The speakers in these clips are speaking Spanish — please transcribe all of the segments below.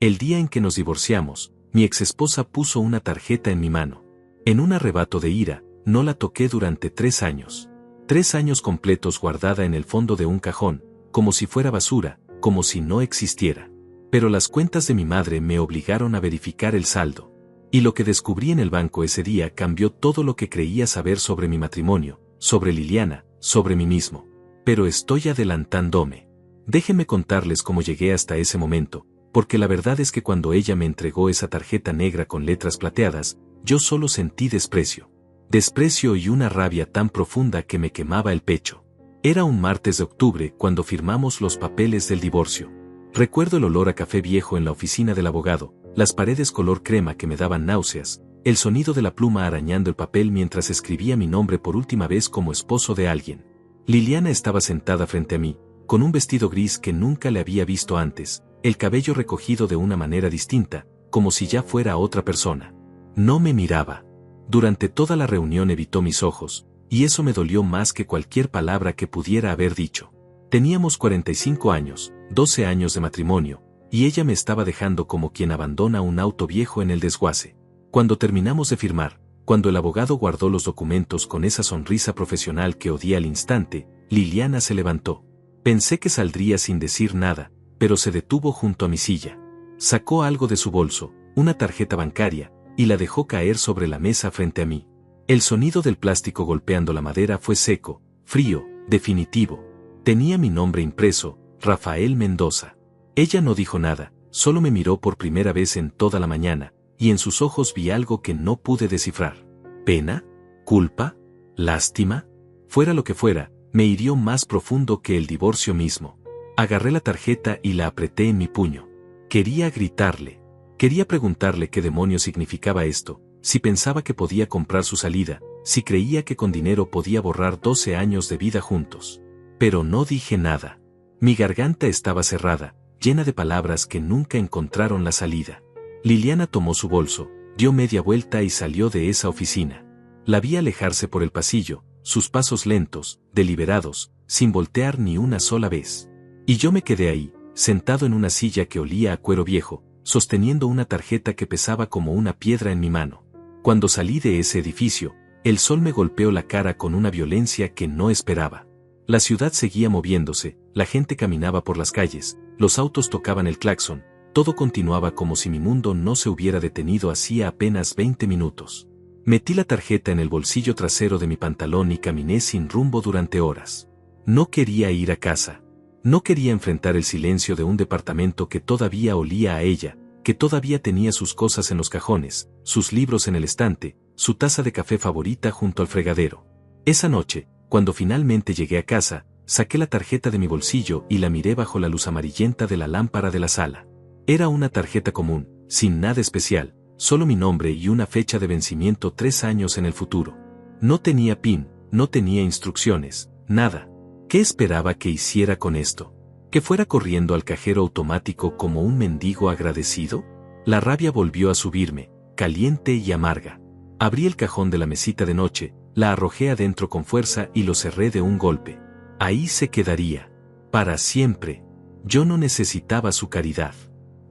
El día en que nos divorciamos, mi exesposa puso una tarjeta en mi mano. En un arrebato de ira, no la toqué durante 3 años. 3 años completos guardada en el fondo de un cajón, como si fuera basura, como si no existiera. Pero las cuentas de mi madre me obligaron a verificar el saldo. Y lo que descubrí en el banco ese día cambió todo lo que creía saber sobre mi matrimonio, sobre Liliana, sobre mí mismo. Pero estoy adelantándome. Déjenme contarles cómo llegué hasta ese momento, porque la verdad es que cuando ella me entregó esa tarjeta negra con letras plateadas, yo solo sentí desprecio. Desprecio y una rabia tan profunda que me quemaba el pecho. Era un martes de octubre cuando firmamos los papeles del divorcio. Recuerdo el olor a café viejo en la oficina del abogado, las paredes color crema que me daban náuseas, el sonido de la pluma arañando el papel mientras escribía mi nombre por última vez como esposo de alguien. Liliana estaba sentada frente a mí, con un vestido gris que nunca le había visto antes, el cabello recogido de una manera distinta, como si ya fuera otra persona. No me miraba. Durante toda la reunión evitó mis ojos, y eso me dolió más que cualquier palabra que pudiera haber dicho. Teníamos 45 años, 12 años de matrimonio, y ella me estaba dejando como quien abandona un auto viejo en el desguace. Cuando terminamos de firmar, cuando el abogado guardó los documentos con esa sonrisa profesional que odié al instante, Liliana se levantó. Pensé que saldría sin decir nada, pero se detuvo junto a mi silla. Sacó algo de su bolso, una tarjeta bancaria, y la dejó caer sobre la mesa frente a mí. El sonido del plástico golpeando la madera fue seco, frío, definitivo. Tenía mi nombre impreso, Rafael Mendoza. Ella no dijo nada, solo me miró por primera vez en toda la mañana, y en sus ojos vi algo que no pude descifrar. ¿Pena? ¿Culpa? ¿Lástima? Fuera lo que fuera, me hirió más profundo que el divorcio mismo. Agarré la tarjeta y la apreté en mi puño. Quería gritarle. Quería preguntarle qué demonios significaba esto, si pensaba que podía comprar su salida, si creía que con dinero podía borrar 12 años de vida juntos. Pero no dije nada. Mi garganta estaba cerrada, llena de palabras que nunca encontraron la salida. Liliana tomó su bolso, dio media vuelta y salió de esa oficina. La vi alejarse por el pasillo, sus pasos lentos, deliberados, sin voltear ni una sola vez. Y yo me quedé ahí, sentado en una silla que olía a cuero viejo, sosteniendo una tarjeta que pesaba como una piedra en mi mano. Cuando salí de ese edificio, el sol me golpeó la cara con una violencia que no esperaba. La ciudad seguía moviéndose, la gente caminaba por las calles, los autos tocaban el claxon, todo continuaba como si mi mundo no se hubiera detenido hacía apenas 20 minutos. Metí la tarjeta en el bolsillo trasero de mi pantalón y caminé sin rumbo durante horas. No quería ir a casa. No quería enfrentar el silencio de un departamento que todavía olía a ella, que todavía tenía sus cosas en los cajones, sus libros en el estante, su taza de café favorita junto al fregadero. Esa noche, cuando finalmente llegué a casa, saqué la tarjeta de mi bolsillo y la miré bajo la luz amarillenta de la lámpara de la sala. Era una tarjeta común, sin nada especial, solo mi nombre y una fecha de vencimiento 3 años en el futuro. No tenía PIN, no tenía instrucciones, nada. ¿Qué esperaba que hiciera con esto? ¿Que fuera corriendo al cajero automático como un mendigo agradecido? La rabia volvió a subirme, caliente y amarga. Abrí el cajón de la mesita de noche, la arrojé adentro con fuerza y lo cerré de un golpe. Ahí se quedaría. Para siempre. Yo no necesitaba su caridad.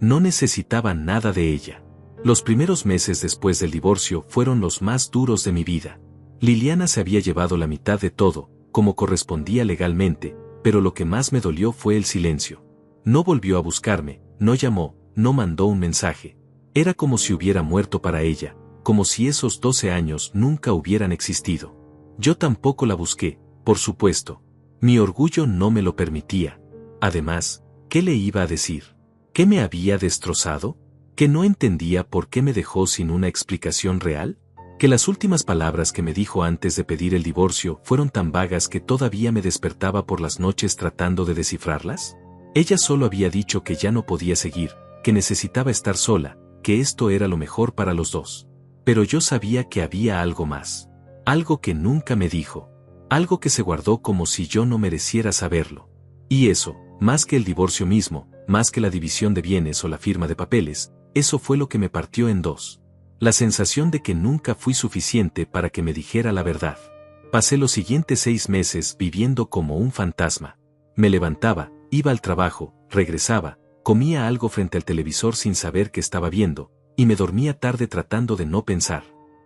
No necesitaba nada de ella. Los primeros meses después del divorcio fueron los más duros de mi vida. Liliana se había llevado la mitad de todo, como correspondía legalmente, pero lo que más me dolió fue el silencio. No volvió a buscarme, no llamó, no mandó un mensaje. Era como si hubiera muerto para ella, como si esos 12 años nunca hubieran existido. Yo tampoco la busqué, por supuesto. Mi orgullo no me lo permitía. Además, ¿qué le iba a decir? ¿Qué me había destrozado? ¿Que no entendía por qué me dejó sin una explicación real? ¿Que las últimas palabras que me dijo antes de pedir el divorcio fueron tan vagas que todavía me despertaba por las noches tratando de descifrarlas? Ella solo había dicho que ya no podía seguir, que necesitaba estar sola, que esto era lo mejor para los dos. Pero yo sabía que había algo más. Algo que nunca me dijo. Algo que se guardó como si yo no mereciera saberlo. Y eso, más que el divorcio mismo, más que la división de bienes o la firma de papeles, eso fue lo que me partió en dos. La sensación de que nunca fui suficiente para que me dijera la verdad. Pasé los siguientes 6 meses viviendo como un fantasma. Me levantaba, iba al trabajo, regresaba, comía algo frente al televisor sin saber qué estaba viendo, y me dormía tarde tratando de no pensar.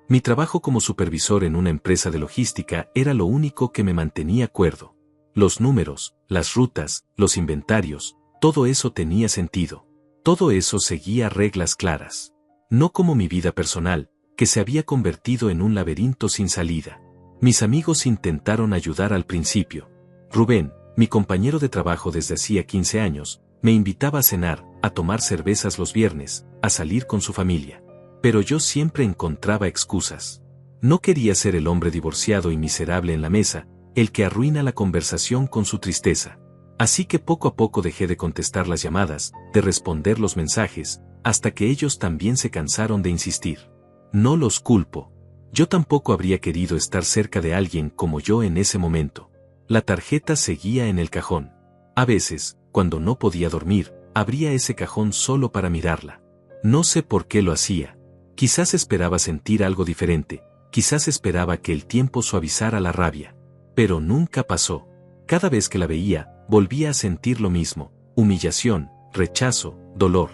Mi trabajo como supervisor en una empresa de logística era lo único que me mantenía cuerdo. Los números, las rutas, los inventarios, todo eso tenía sentido. Todo eso seguía reglas claras. No como mi vida personal, que se había convertido en un laberinto sin salida. Mis amigos intentaron ayudar al principio. Rubén, mi compañero de trabajo desde hacía 15 años, me invitaba a cenar, a tomar cervezas los viernes, a salir con su familia. Pero yo siempre encontraba excusas. No quería ser el hombre divorciado y miserable en la mesa, el que arruina la conversación con su tristeza. Así que poco a poco dejé de contestar las llamadas, de responder los mensajes, hasta que ellos también se cansaron de insistir. No los culpo. Yo tampoco habría querido estar cerca de alguien como yo en ese momento. La tarjeta seguía en el cajón. A veces, cuando no podía dormir, abría ese cajón solo para mirarla. No sé por qué lo hacía. Quizás esperaba sentir algo diferente, quizás esperaba que el tiempo suavizara la rabia. Pero nunca pasó. Cada vez que la veía, volvía a sentir lo mismo: humillación, rechazo, dolor.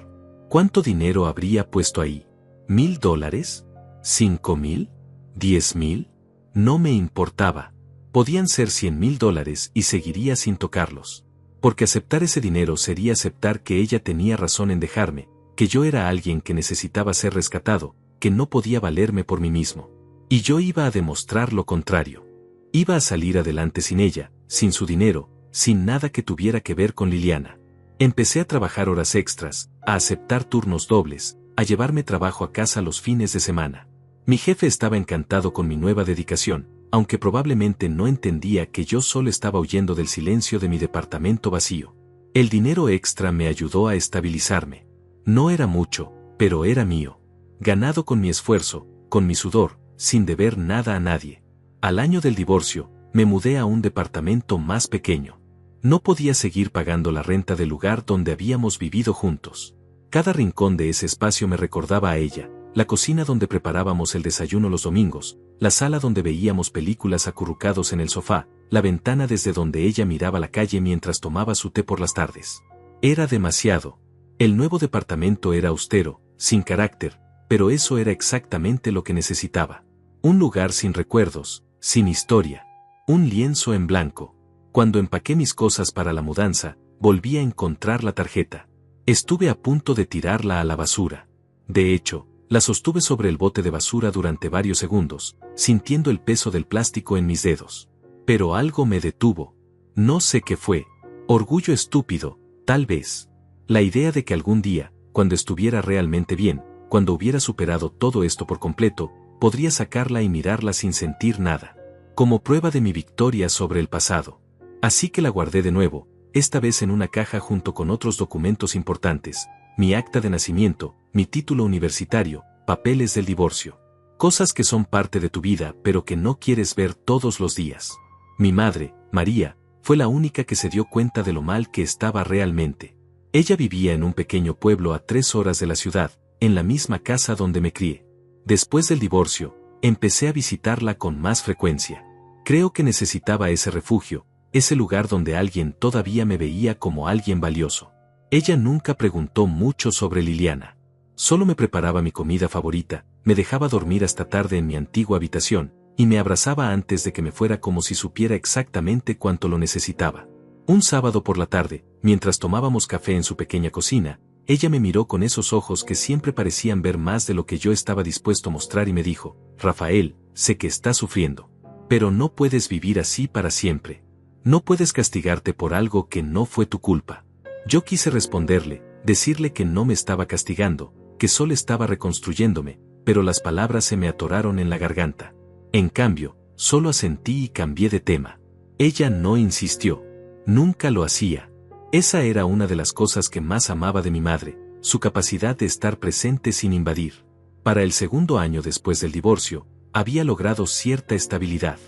¿Cuánto dinero habría puesto ahí? ¿$1,000? ¿5,000? ¿10,000? No me importaba. Podían ser $100,000 y seguiría sin tocarlos. Porque aceptar ese dinero sería aceptar que ella tenía razón en dejarme, que yo era alguien que necesitaba ser rescatado, que no podía valerme por mí mismo. Y yo iba a demostrar lo contrario. Iba a salir adelante sin ella, sin su dinero, sin nada que tuviera que ver con Liliana. Empecé a trabajar horas extras, a aceptar turnos dobles, a llevarme trabajo a casa los fines de semana. Mi jefe estaba encantado con mi nueva dedicación, aunque probablemente no entendía que yo solo estaba huyendo del silencio de mi departamento vacío. El dinero extra me ayudó a estabilizarme. No era mucho, pero era mío. Ganado con mi esfuerzo, con mi sudor, sin deber nada a nadie. Al año del divorcio, me mudé a un departamento más pequeño. No podía seguir pagando la renta del lugar donde habíamos vivido juntos. Cada rincón de ese espacio me recordaba a ella: la cocina donde preparábamos el desayuno los domingos, la sala donde veíamos películas acurrucados en el sofá, la ventana desde donde ella miraba la calle mientras tomaba su té por las tardes. Era demasiado. El nuevo departamento era austero, sin carácter, pero eso era exactamente lo que necesitaba. Un lugar sin recuerdos, sin historia. Un lienzo en blanco. Cuando empaqué mis cosas para la mudanza, volví a encontrar la tarjeta. Estuve a punto de tirarla a la basura. De hecho, la sostuve sobre el bote de basura durante varios segundos, sintiendo el peso del plástico en mis dedos. Pero algo me detuvo. No sé qué fue. Orgullo estúpido, tal vez. La idea de que algún día, cuando estuviera realmente bien, cuando hubiera superado todo esto por completo, podría sacarla y mirarla sin sentir nada. Como prueba de mi victoria sobre el pasado. Así que la guardé de nuevo, esta vez en una caja junto con otros documentos importantes: mi acta de nacimiento, mi título universitario, papeles del divorcio. Cosas que son parte de tu vida pero que no quieres ver todos los días. Mi madre, María, fue la única que se dio cuenta de lo mal que estaba realmente. Ella vivía en un pequeño pueblo a 3 horas de la ciudad, en la misma casa donde me crié. Después del divorcio, empecé a visitarla con más frecuencia. Creo que necesitaba ese refugio, ese lugar donde alguien todavía me veía como alguien valioso. Ella nunca preguntó mucho sobre Liliana. Solo me preparaba mi comida favorita, me dejaba dormir hasta tarde en mi antigua habitación, y me abrazaba antes de que me fuera como si supiera exactamente cuánto lo necesitaba. Un sábado por la tarde, mientras tomábamos café en su pequeña cocina, ella me miró con esos ojos que siempre parecían ver más de lo que yo estaba dispuesto a mostrar y me dijo: Rafael, sé que estás sufriendo. Pero no puedes vivir así para siempre. No puedes castigarte por algo que no fue tu culpa. Yo quise responderle, decirle que no me estaba castigando, que solo estaba reconstruyéndome, pero las palabras se me atoraron en la garganta. En cambio, solo asentí y cambié de tema. Ella no insistió. Nunca lo hacía. Esa era una de las cosas que más amaba de mi madre, su capacidad de estar presente sin invadir. Para el segundo año después del divorcio, había logrado cierta estabilidad.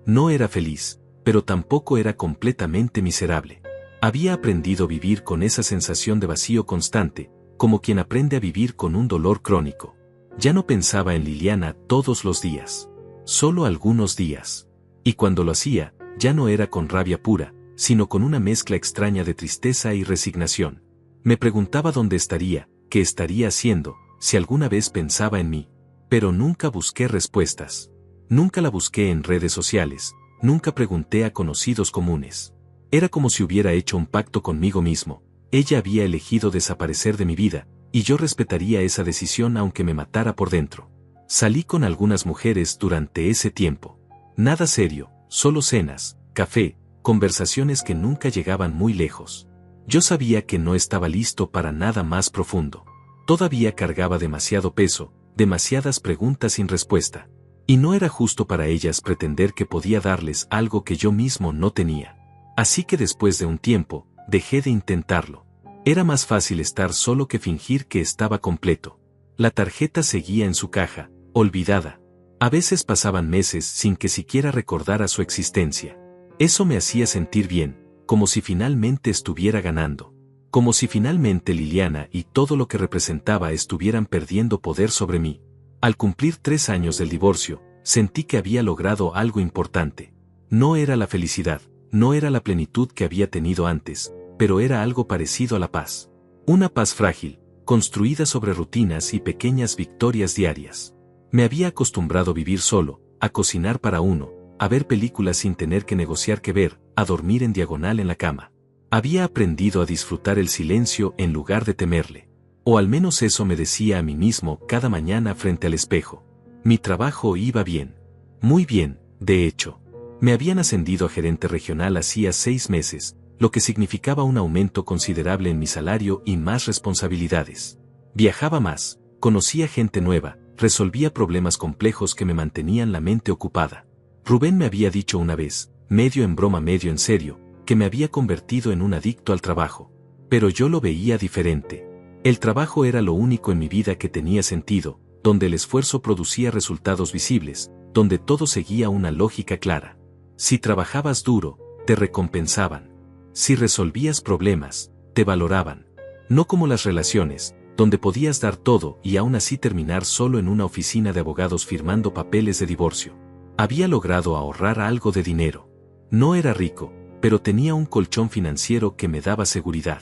No era feliz, pero tampoco era completamente miserable. Había aprendido a vivir con esa sensación de vacío constante, como quien aprende a vivir con un dolor crónico. Ya no pensaba en Liliana todos los días. Solo algunos días. Y cuando lo hacía, ya no era con rabia pura, sino con una mezcla extraña de tristeza y resignación. Me preguntaba dónde estaría, qué estaría haciendo, si alguna vez pensaba en mí. Pero nunca busqué respuestas. Nunca la busqué en redes sociales, nunca pregunté a conocidos comunes. Era como si hubiera hecho un pacto conmigo mismo. Ella había elegido desaparecer de mi vida, y yo respetaría esa decisión aunque me matara por dentro. Salí con algunas mujeres durante ese tiempo. Nada serio, solo cenas, café, conversaciones que nunca llegaban muy lejos. Yo sabía que no estaba listo para nada más profundo. Todavía cargaba demasiado peso, demasiadas preguntas sin respuesta. Y no era justo para ellas pretender que podía darles algo que yo mismo no tenía. Así que después de un tiempo, dejé de intentarlo. Era más fácil estar solo que fingir que estaba completo. La tarjeta seguía en su caja, olvidada. A veces pasaban meses sin que siquiera recordara su existencia. Eso me hacía sentir bien, como si finalmente estuviera ganando. Como si finalmente Liliana y todo lo que representaba estuvieran perdiendo poder sobre mí. Al cumplir 3 años del divorcio, sentí que había logrado algo importante. No era la felicidad, no era la plenitud que había tenido antes, pero era algo parecido a la paz. Una paz frágil, construida sobre rutinas y pequeñas victorias diarias. Me había acostumbrado a vivir solo, a cocinar para uno, a ver películas sin tener que negociar qué ver, a dormir en diagonal en la cama. Había aprendido a disfrutar el silencio en lugar de temerle. O al menos eso me decía a mí mismo cada mañana frente al espejo. Mi trabajo iba bien. Muy bien, de hecho. Me habían ascendido a gerente regional hacía 6 meses, lo que significaba un aumento considerable en mi salario y más responsabilidades. Viajaba más, conocía gente nueva, resolvía problemas complejos que me mantenían la mente ocupada. Rubén me había dicho una vez, medio en broma medio en serio, que me había convertido en un adicto al trabajo. Pero yo lo veía diferente. El trabajo era lo único en mi vida que tenía sentido, donde el esfuerzo producía resultados visibles, donde todo seguía una lógica clara. Si trabajabas duro, te recompensaban. Si resolvías problemas, te valoraban. No como las relaciones, donde podías dar todo y aún así terminar solo en una oficina de abogados firmando papeles de divorcio. Había logrado ahorrar algo de dinero. No era rico, pero tenía un colchón financiero que me daba seguridad.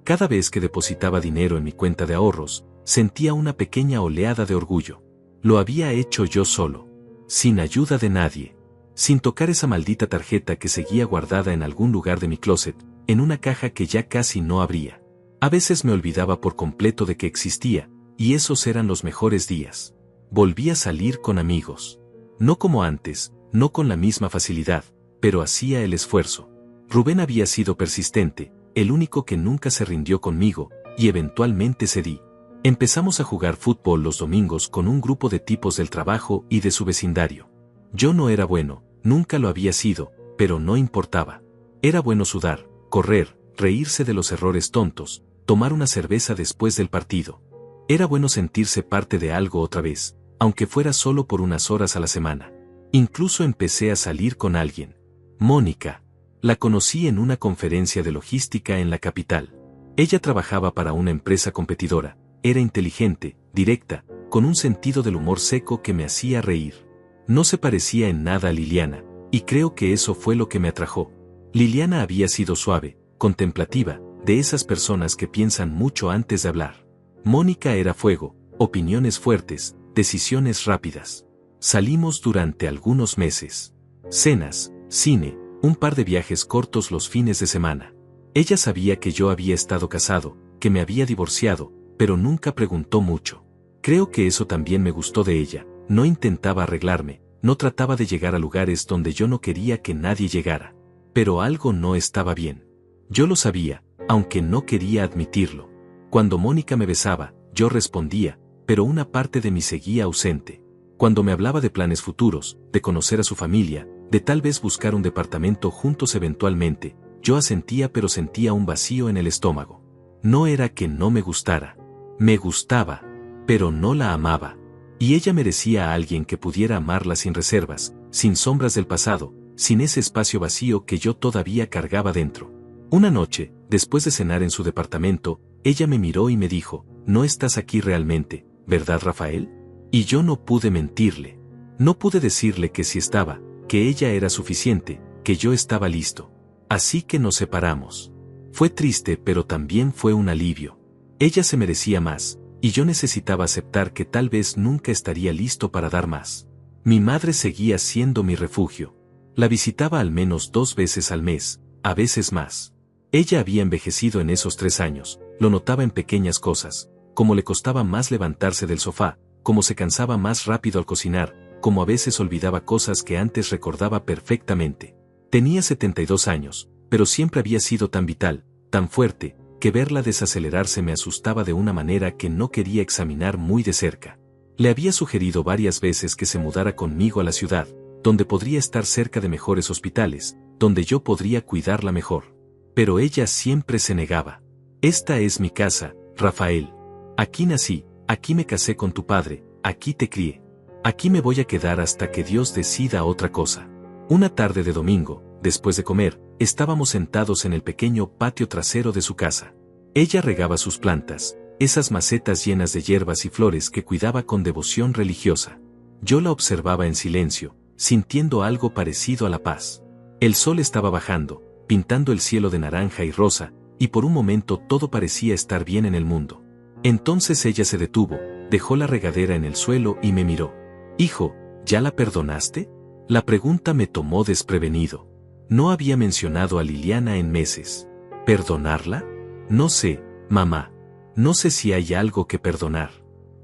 Cada vez que depositaba dinero en mi cuenta de ahorros, sentía una pequeña oleada de orgullo. Lo había hecho yo solo, sin ayuda de nadie, sin tocar esa maldita tarjeta que seguía guardada en algún lugar de mi closet, en una caja que ya casi no abría. A veces me olvidaba por completo de que existía, y esos eran los mejores días. Volví a salir con amigos. No como antes, no con la misma facilidad, pero hacía el esfuerzo. Rubén había sido persistente, el único que nunca se rindió conmigo, y eventualmente cedí. Empezamos a jugar fútbol los domingos con un grupo de tipos del trabajo y de su vecindario. Yo no era bueno, nunca lo había sido, pero no importaba. Era bueno sudar, correr, reírse de los errores tontos, tomar una cerveza después del partido. Era bueno sentirse parte de algo otra vez, aunque fuera solo por unas horas a la semana. Incluso empecé a salir con alguien. Mónica. La conocí en una conferencia de logística en la capital. Ella trabajaba para una empresa competidora, era inteligente, directa, con un sentido del humor seco que me hacía reír. No se parecía en nada a Liliana, y creo que eso fue lo que me atrajo. Liliana había sido suave, contemplativa, de esas personas que piensan mucho antes de hablar. Mónica era fuego, opiniones fuertes, decisiones rápidas. Salimos durante algunos meses. Cenas, cine, un par de viajes cortos los fines de semana. Ella sabía que yo había estado casado, que me había divorciado, pero nunca preguntó mucho. Creo que eso también me gustó de ella, no intentaba arreglarme, no trataba de llegar a lugares donde yo no quería que nadie llegara. Pero algo no estaba bien. Yo lo sabía, aunque no quería admitirlo. Cuando Mónica me besaba, yo respondía, pero una parte de mí seguía ausente. Cuando me hablaba de planes futuros, de conocer a su familia, de tal vez buscar un departamento juntos eventualmente, yo asentía pero sentía un vacío en el estómago. No era que no me gustara. Me gustaba, pero no la amaba. Y ella merecía a alguien que pudiera amarla sin reservas, sin sombras del pasado, sin ese espacio vacío que yo todavía cargaba dentro. Una noche, después de cenar en su departamento, ella me miró y me dijo, «No estás aquí realmente, ¿verdad, Rafael?» Y yo no pude mentirle. No pude decirle que sí estaba, que ella era suficiente, que yo estaba listo. Así que nos separamos. Fue triste, pero también fue un alivio. Ella se merecía más, y yo necesitaba aceptar que tal vez nunca estaría listo para dar más. Mi madre seguía siendo mi refugio. La visitaba al menos 2 veces al mes, a veces más. Ella había envejecido en esos 3 años, lo notaba en pequeñas cosas, como le costaba más levantarse del sofá, como se cansaba más rápido al cocinar, como a veces olvidaba cosas que antes recordaba perfectamente. Tenía 72 años, pero siempre había sido tan vital, tan fuerte, que verla desacelerarse me asustaba de una manera que no quería examinar muy de cerca. Le había sugerido varias veces que se mudara conmigo a la ciudad, donde podría estar cerca de mejores hospitales, donde yo podría cuidarla mejor. Pero ella siempre se negaba. Esta es mi casa, Rafael. Aquí nací, aquí me casé con tu padre, aquí te crié. Aquí me voy a quedar hasta que Dios decida otra cosa. Una tarde de domingo, después de comer, estábamos sentados en el pequeño patio trasero de su casa. Ella regaba sus plantas, esas macetas llenas de hierbas y flores que cuidaba con devoción religiosa. Yo la observaba en silencio, sintiendo algo parecido a la paz. El sol estaba bajando, pintando el cielo de naranja y rosa, y por un momento todo parecía estar bien en el mundo. Entonces ella se detuvo, dejó la regadera en el suelo y me miró. «Hijo, ¿ya la perdonaste?». La pregunta me tomó desprevenido. No había mencionado a Liliana en meses. ¿Perdonarla? No sé, mamá. No sé si hay algo que perdonar.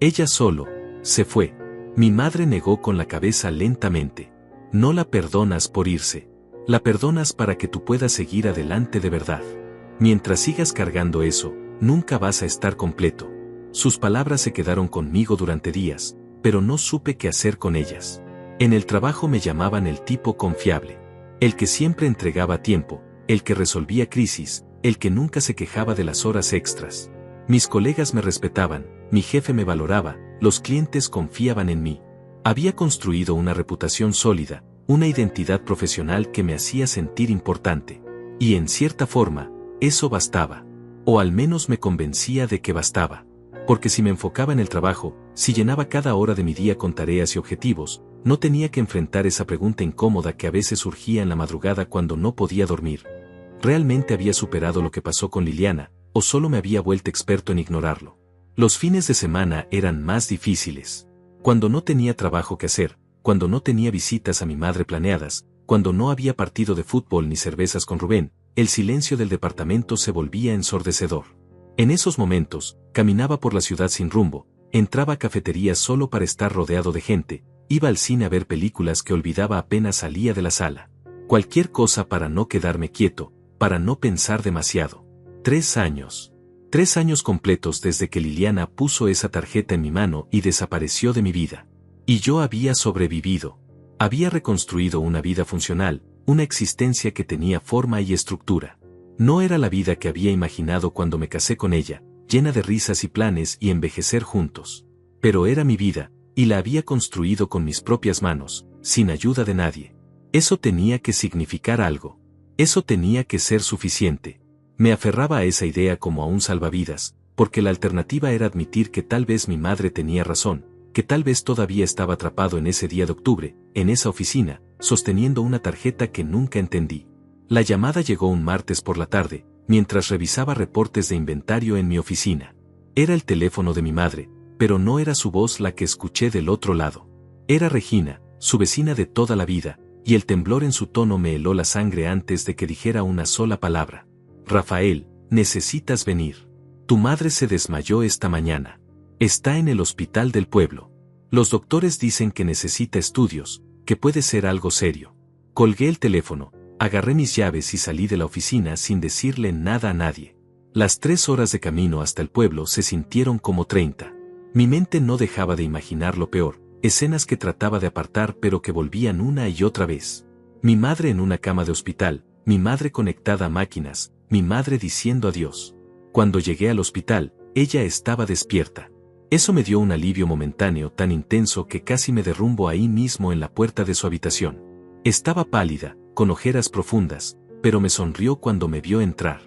Ella solo se fue. Mi madre negó con la cabeza lentamente. No la perdonas por irse. La perdonas para que tú puedas seguir adelante de verdad. Mientras sigas cargando eso, nunca vas a estar completo. Sus palabras se quedaron conmigo durante días, pero no supe qué hacer con ellas. En el trabajo me llamaban el tipo confiable. El que siempre entregaba tiempo, el que resolvía crisis, el que nunca se quejaba de las horas extras. Mis colegas me respetaban, mi jefe me valoraba, los clientes confiaban en mí. Había construido una reputación sólida, una identidad profesional que me hacía sentir importante. Y en cierta forma, eso bastaba. O al menos me convencía de que bastaba. Porque si me enfocaba en el trabajo, si llenaba cada hora de mi día con tareas y objetivos, no tenía que enfrentar esa pregunta incómoda que a veces surgía en la madrugada cuando no podía dormir. ¿Realmente había superado lo que pasó con Liliana, o solo me había vuelto experto en ignorarlo? Los fines de semana eran más difíciles. Cuando no tenía trabajo que hacer, cuando no tenía visitas a mi madre planeadas, cuando no había partido de fútbol ni cervezas con Rubén, el silencio del departamento se volvía ensordecedor. En esos momentos, caminaba por la ciudad sin rumbo, entraba a cafeterías solo para estar rodeado de gente, iba al cine a ver películas que olvidaba apenas salía de la sala. Cualquier cosa para no quedarme quieto, para no pensar demasiado. 3 años. 3 años completos desde que Liliana puso esa tarjeta en mi mano y desapareció de mi vida. Y yo había sobrevivido. Había reconstruido una vida funcional, una existencia que tenía forma y estructura. No era la vida que había imaginado cuando me casé con ella, llena de risas y planes y envejecer juntos. Pero era mi vida, y la había construido con mis propias manos, sin ayuda de nadie. Eso tenía que significar algo. Eso tenía que ser suficiente. Me aferraba a esa idea como a un salvavidas, porque la alternativa era admitir que tal vez mi madre tenía razón, que tal vez todavía estaba atrapado en ese día de octubre, en esa oficina, sosteniendo una tarjeta que nunca entendí. La llamada llegó un martes por la tarde, mientras revisaba reportes de inventario en mi oficina. Era el teléfono de mi madre, pero no era su voz la que escuché del otro lado. Era Regina, su vecina de toda la vida, y el temblor en su tono me heló la sangre antes de que dijera una sola palabra. Rafael, necesitas venir. Tu madre se desmayó esta mañana. Está en el hospital del pueblo. Los doctores dicen que necesita estudios, que puede ser algo serio. Colgué el teléfono. Agarré mis llaves y salí de la oficina sin decirle nada a nadie. Las 3 horas de camino hasta el pueblo se sintieron como 30. Mi mente no dejaba de imaginar lo peor, escenas que trataba de apartar pero que volvían una y otra vez. Mi madre en una cama de hospital, mi madre conectada a máquinas, mi madre diciendo adiós. Cuando llegué al hospital, ella estaba despierta. Eso me dio un alivio momentáneo tan intenso que casi me derrumbo ahí mismo en la puerta de su habitación. Estaba pálida, con ojeras profundas, pero me sonrió cuando me vio entrar.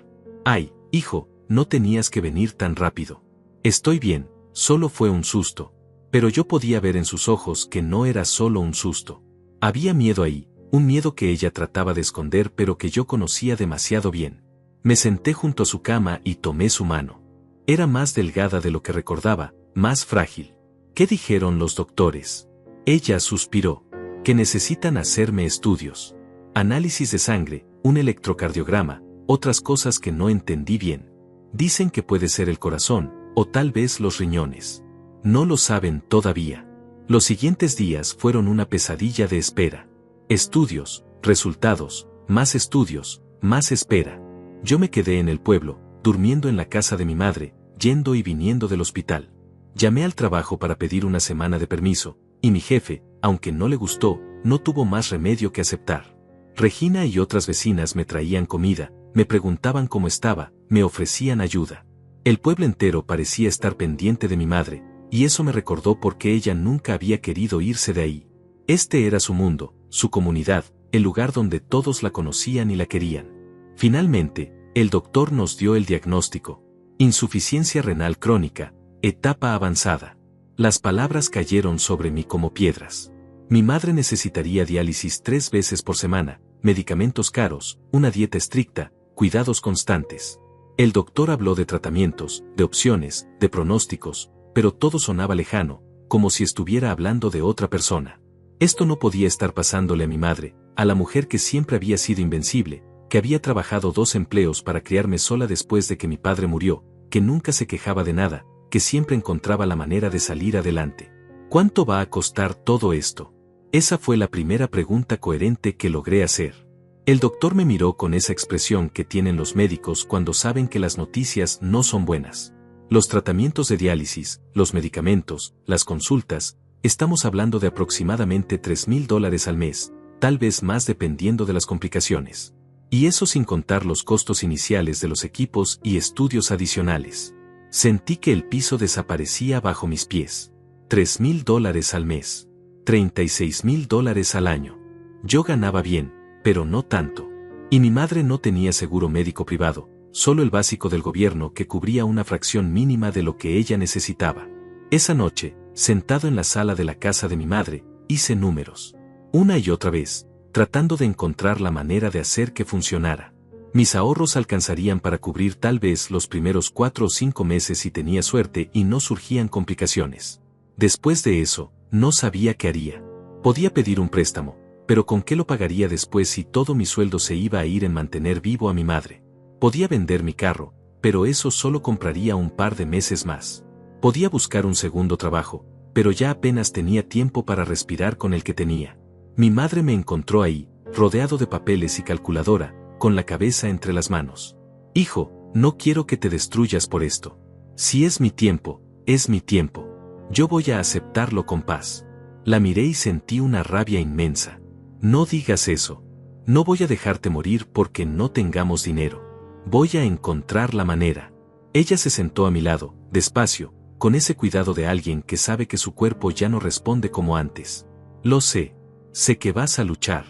«Ay, hijo, no tenías que venir tan rápido». «Estoy bien, solo fue un susto». Pero yo podía ver en sus ojos que no era solo un susto. Había miedo ahí, un miedo que ella trataba de esconder pero que yo conocía demasiado bien. Me senté junto a su cama y tomé su mano. Era más delgada de lo que recordaba, más frágil. ¿Qué dijeron los doctores? Ella suspiró. Que necesitan hacerme estudios. Análisis de sangre, un electrocardiograma, otras cosas que no entendí bien. Dicen que puede ser el corazón, o tal vez los riñones. No lo saben todavía. Los siguientes días fueron una pesadilla de espera. Estudios, resultados, más estudios, más espera. Yo me quedé en el pueblo, durmiendo en la casa de mi madre, yendo y viniendo del hospital. Llamé al trabajo para pedir una semana de permiso, y mi jefe, aunque no le gustó, no tuvo más remedio que aceptar. Regina y otras vecinas me traían comida, me preguntaban cómo estaba, me ofrecían ayuda. El pueblo entero parecía estar pendiente de mi madre, y eso me recordó por qué ella nunca había querido irse de ahí. Este era su mundo, su comunidad, el lugar donde todos la conocían y la querían. Finalmente, el doctor nos dio el diagnóstico. Insuficiencia renal crónica, etapa avanzada. Las palabras cayeron sobre mí como piedras. Mi madre necesitaría diálisis 3 veces por semana, medicamentos caros, una dieta estricta, cuidados constantes. El doctor habló de tratamientos, de opciones, de pronósticos, pero todo sonaba lejano, como si estuviera hablando de otra persona. Esto no podía estar pasándole a mi madre, a la mujer que siempre había sido invencible, que había trabajado 2 empleos para criarme sola después de que mi padre murió, que nunca se quejaba de nada, que siempre encontraba la manera de salir adelante. ¿Cuánto va a costar todo esto? Esa fue la primera pregunta coherente que logré hacer. El doctor me miró con esa expresión que tienen los médicos cuando saben que las noticias no son buenas. Los tratamientos de diálisis, los medicamentos, las consultas, estamos hablando de aproximadamente $3,000 al mes, tal vez más dependiendo de las complicaciones. Y eso sin contar los costos iniciales de los equipos y estudios adicionales. Sentí que el piso desaparecía bajo mis pies. $3,000 al mes. $36,000 al año. Yo ganaba bien, pero no tanto. Y mi madre no tenía seguro médico privado, solo el básico del gobierno que cubría una fracción mínima de lo que ella necesitaba. Esa noche, sentado en la sala de la casa de mi madre, hice números. Una y otra vez, tratando de encontrar la manera de hacer que funcionara. Mis ahorros alcanzarían para cubrir tal vez los primeros 4 o 5 meses si tenía suerte y no surgían complicaciones. Después de eso, no sabía qué haría. Podía pedir un préstamo, pero ¿con qué lo pagaría después si todo mi sueldo se iba a ir en mantener vivo a mi madre? Podía vender mi carro, pero eso solo compraría un par de meses más. Podía buscar un segundo trabajo, pero ya apenas tenía tiempo para respirar con el que tenía. Mi madre me encontró ahí, rodeado de papeles y calculadora, con la cabeza entre las manos. Hijo, no quiero que te destruyas por esto. Si es mi tiempo, es mi tiempo. Yo voy a aceptarlo con paz. La miré y sentí una rabia inmensa. No digas eso. No voy a dejarte morir porque no tengamos dinero. Voy a encontrar la manera. Ella se sentó a mi lado, despacio, con ese cuidado de alguien que sabe que su cuerpo ya no responde como antes. Lo sé. Sé que vas a luchar.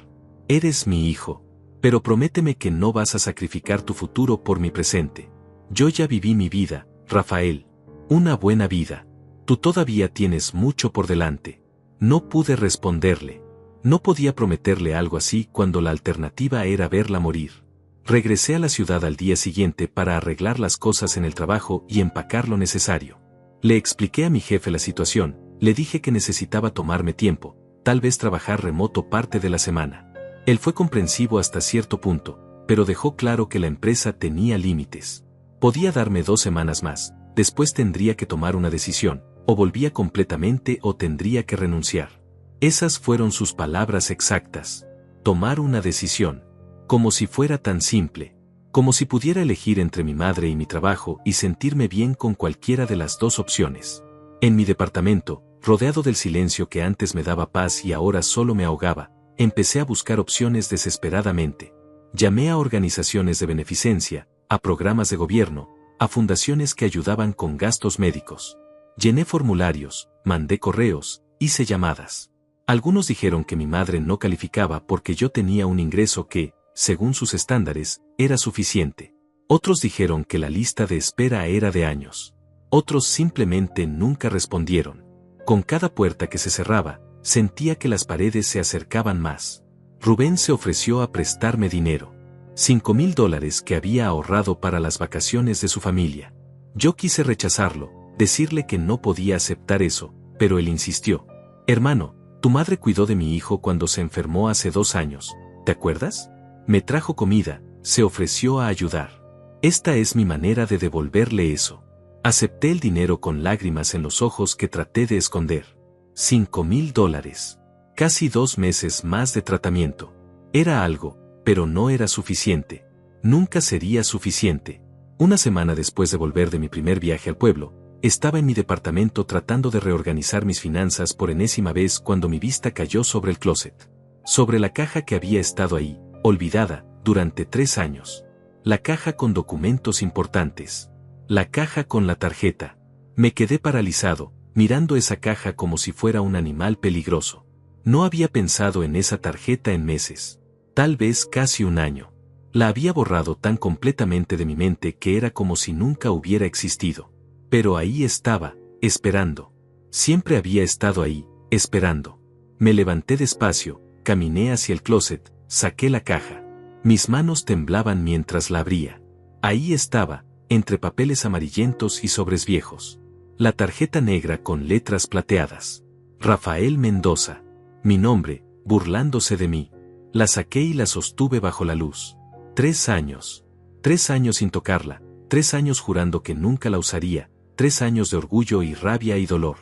Eres mi hijo. Pero prométeme que no vas a sacrificar tu futuro por mi presente. Yo ya viví mi vida, Rafael. Una buena vida. Tú todavía tienes mucho por delante. No pude responderle. No podía prometerle algo así cuando la alternativa era verla morir. Regresé a la ciudad al día siguiente para arreglar las cosas en el trabajo y empacar lo necesario. Le expliqué a mi jefe la situación, le dije que necesitaba tomarme tiempo, tal vez trabajar remoto parte de la semana. Él fue comprensivo hasta cierto punto, pero dejó claro que la empresa tenía límites. Podía darme 2 semanas más, después tendría que tomar una decisión, o volvía completamente o tendría que renunciar. Esas fueron sus palabras exactas. Tomar una decisión. Como si fuera tan simple. Como si pudiera elegir entre mi madre y mi trabajo y sentirme bien con cualquiera de las 2 opciones. En mi departamento, rodeado del silencio que antes me daba paz y ahora solo me ahogaba, empecé a buscar opciones desesperadamente. Llamé a organizaciones de beneficencia, a programas de gobierno, a fundaciones que ayudaban con gastos médicos. Llené formularios, mandé correos, hice llamadas. Algunos dijeron que mi madre no calificaba porque yo tenía un ingreso que, según sus estándares, era suficiente. Otros dijeron que la lista de espera era de años. Otros simplemente nunca respondieron. Con cada puerta que se cerraba, sentía que las paredes se acercaban más. Rubén se ofreció a prestarme dinero. $5,000 que había ahorrado para las vacaciones de su familia. Yo quise rechazarlo, decirle que no podía aceptar eso, pero él insistió. Hermano, tu madre cuidó de mi hijo cuando se enfermó hace 2 años, ¿te acuerdas? Me trajo comida, se ofreció a ayudar. Esta es mi manera de devolverle eso. Acepté el dinero con lágrimas en los ojos que traté de esconder. $5,000. Casi 2 meses más de tratamiento. Era algo, pero no era suficiente. Nunca sería suficiente. Una semana después de volver de mi primer viaje al pueblo, estaba en mi departamento tratando de reorganizar mis finanzas por enésima vez cuando mi vista cayó sobre el closet. Sobre la caja que había estado ahí, olvidada, durante 3 años. La caja con documentos importantes. La caja con la tarjeta. Me quedé paralizado, mirando esa caja como si fuera un animal peligroso. No había pensado en esa tarjeta en meses. Tal vez casi 1 año. La había borrado tan completamente de mi mente que era como si nunca hubiera existido. Pero ahí estaba, esperando. Siempre había estado ahí, esperando. Me levanté despacio, caminé hacia el closet, saqué la caja. Mis manos temblaban mientras la abría. Ahí estaba, entre papeles amarillentos y sobres viejos. La tarjeta negra con letras plateadas. Rafael Mendoza. Mi nombre, burlándose de mí. La saqué y la sostuve bajo la luz. 3 años. 3 años sin tocarla. 3 años jurando que nunca la usaría. 3 años de orgullo y rabia y dolor.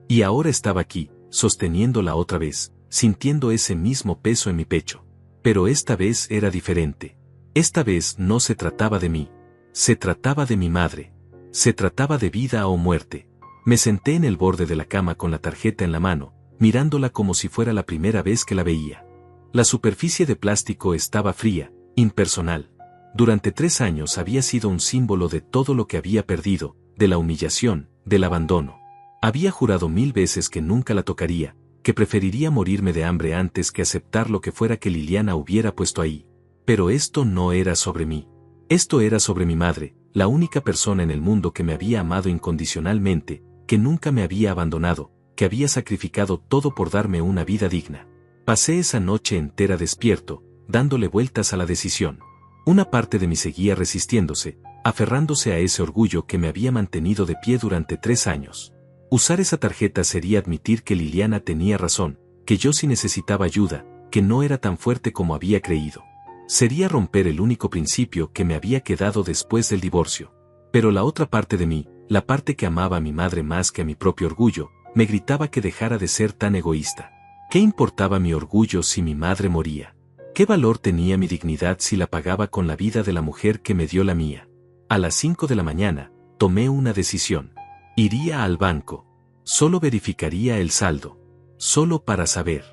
Y ahora estaba aquí, sosteniéndola otra vez, sintiendo ese mismo peso en mi pecho. Pero esta vez era diferente. Esta vez no se trataba de mí. Se trataba de mi madre. Se trataba de vida o muerte. Me senté en el borde de la cama con la tarjeta en la mano, mirándola como si fuera la primera vez que la veía. La superficie de plástico estaba fría, impersonal. Durante 3 años había sido un símbolo de todo lo que había perdido, de la humillación, del abandono. Había jurado 1000 veces que nunca la tocaría, que preferiría morirme de hambre antes que aceptar lo que fuera que Liliana hubiera puesto ahí. Pero esto no era sobre mí. Esto era sobre mi madre, la única persona en el mundo que me había amado incondicionalmente, que nunca me había abandonado, que había sacrificado todo por darme una vida digna. Pasé esa noche entera despierto, dándole vueltas a la decisión. Una parte de mí seguía resistiéndose, aferrándose a ese orgullo que me había mantenido de pie durante 3 años. Usar esa tarjeta sería admitir que Liliana tenía razón, que yo sí necesitaba ayuda, que no era tan fuerte como había creído. Sería romper el único principio que me había quedado después del divorcio. Pero la otra parte de mí, la parte que amaba a mi madre más que a mi propio orgullo, me gritaba que dejara de ser tan egoísta. ¿Qué importaba mi orgullo si mi madre moría? ¿Qué valor tenía mi dignidad si la pagaba con la vida de la mujer que me dio la mía? A las 5 de la mañana, tomé una decisión. Iría al banco. Solo verificaría el saldo. Solo para saber.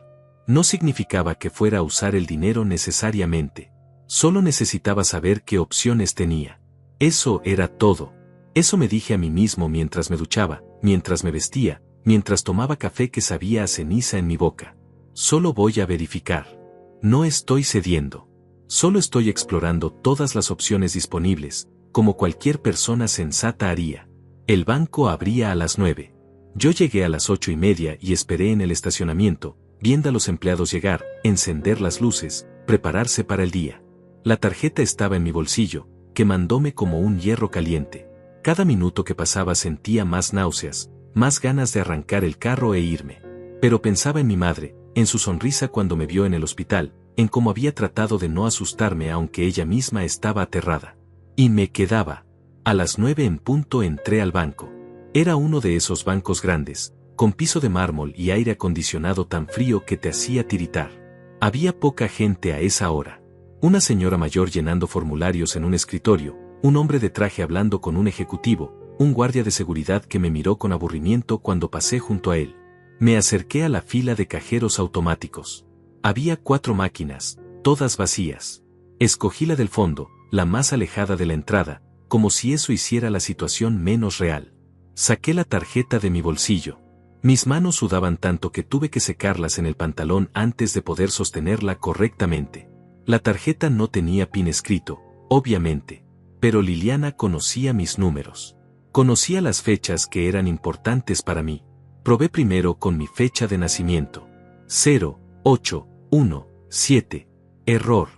No significaba que fuera a usar el dinero necesariamente. Solo necesitaba saber qué opciones tenía. Eso era todo. Eso me dije a mí mismo mientras me duchaba, mientras me vestía, mientras tomaba café que sabía a ceniza en mi boca. Solo voy a verificar. No estoy cediendo. Solo estoy explorando todas las opciones disponibles, como cualquier persona sensata haría. El banco abría a las 9. Yo llegué a las 8:30 y esperé en el estacionamiento, viendo a los empleados llegar, encender las luces, prepararse para el día. La tarjeta estaba en mi bolsillo, quemándome como un hierro caliente. Cada minuto que pasaba sentía más náuseas, más ganas de arrancar el carro e irme. Pero pensaba en mi madre, en su sonrisa cuando me vio en el hospital, en cómo había tratado de no asustarme aunque ella misma estaba aterrada. Y me quedaba. A las 9 en punto entré al banco. Era uno de esos bancos grandes, con piso de mármol y aire acondicionado tan frío que te hacía tiritar. Había poca gente a esa hora. Una señora mayor llenando formularios en un escritorio, un hombre de traje hablando con un ejecutivo, un guardia de seguridad que me miró con aburrimiento cuando pasé junto a él. Me acerqué a la fila de cajeros automáticos. Había 4 máquinas, todas vacías. Escogí la del fondo, la más alejada de la entrada, como si eso hiciera la situación menos real. Saqué la tarjeta de mi bolsillo. Mis manos sudaban tanto que tuve que secarlas en el pantalón antes de poder sostenerla correctamente. La tarjeta no tenía PIN escrito, obviamente, pero Liliana conocía mis números. Conocía las fechas que eran importantes para mí. Probé primero con mi fecha de nacimiento. 0, 8, 1, 7. Error.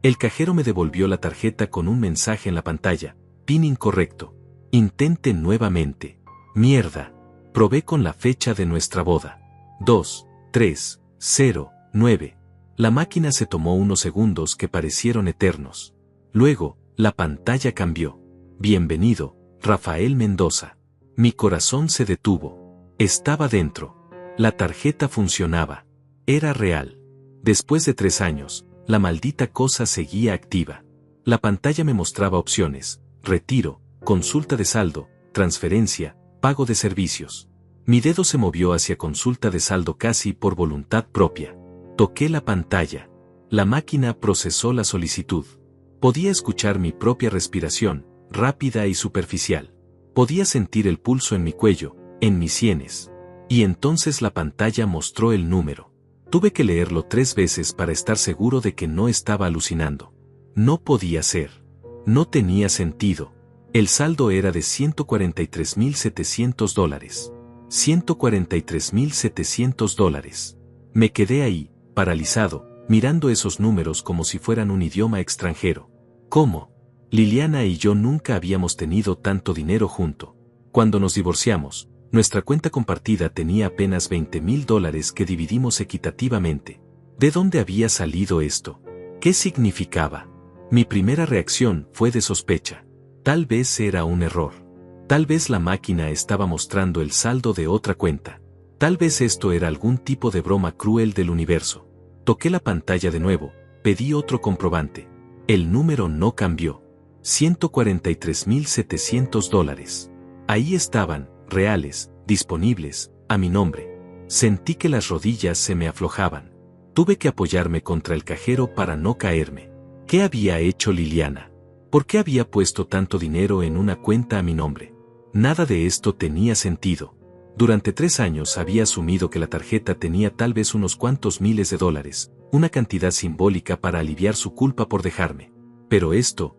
El cajero me devolvió la tarjeta con un mensaje en la pantalla: PIN incorrecto. Intente nuevamente. Mierda. Probé con la fecha de nuestra boda. 2-3-0-9. La máquina se tomó unos segundos que parecieron eternos. Luego, la pantalla cambió. Bienvenido, Rafael Mendoza. Mi corazón se detuvo. Estaba dentro. La tarjeta funcionaba. Era real. Después de 3 años, la maldita cosa seguía activa. La pantalla me mostraba opciones: retiro, consulta de saldo, transferencia, pago de servicios. Mi dedo se movió hacia consulta de saldo casi por voluntad propia. Toqué la pantalla. La máquina procesó la solicitud. Podía escuchar mi propia respiración, rápida y superficial. Podía sentir el pulso en mi cuello, en mis sienes. Y entonces la pantalla mostró el número. Tuve que leerlo 3 veces para estar seguro de que no estaba alucinando. No podía ser. No tenía sentido. El saldo era de $143,700. $143,700. Me quedé ahí, paralizado, mirando esos números como si fueran un idioma extranjero. ¿Cómo? Liliana y yo nunca habíamos tenido tanto dinero junto. Cuando nos divorciamos, nuestra cuenta compartida tenía apenas $20,000 que dividimos equitativamente. ¿De dónde había salido esto? ¿Qué significaba? Mi primera reacción fue de sospecha. Tal vez era un error. Tal vez la máquina estaba mostrando el saldo de otra cuenta. Tal vez esto era algún tipo de broma cruel del universo. Toqué la pantalla de nuevo, pedí otro comprobante. El número no cambió. $143,700. Ahí estaban, reales, disponibles, a mi nombre. Sentí que las rodillas se me aflojaban. Tuve que apoyarme contra el cajero para no caerme. ¿Qué había hecho Liliana? ¿Por qué había puesto tanto dinero en una cuenta a mi nombre? Nada de esto tenía sentido. Durante 3 años había asumido que la tarjeta tenía tal vez unos cuantos miles de dólares, una cantidad simbólica para aliviar su culpa por dejarme. Pero esto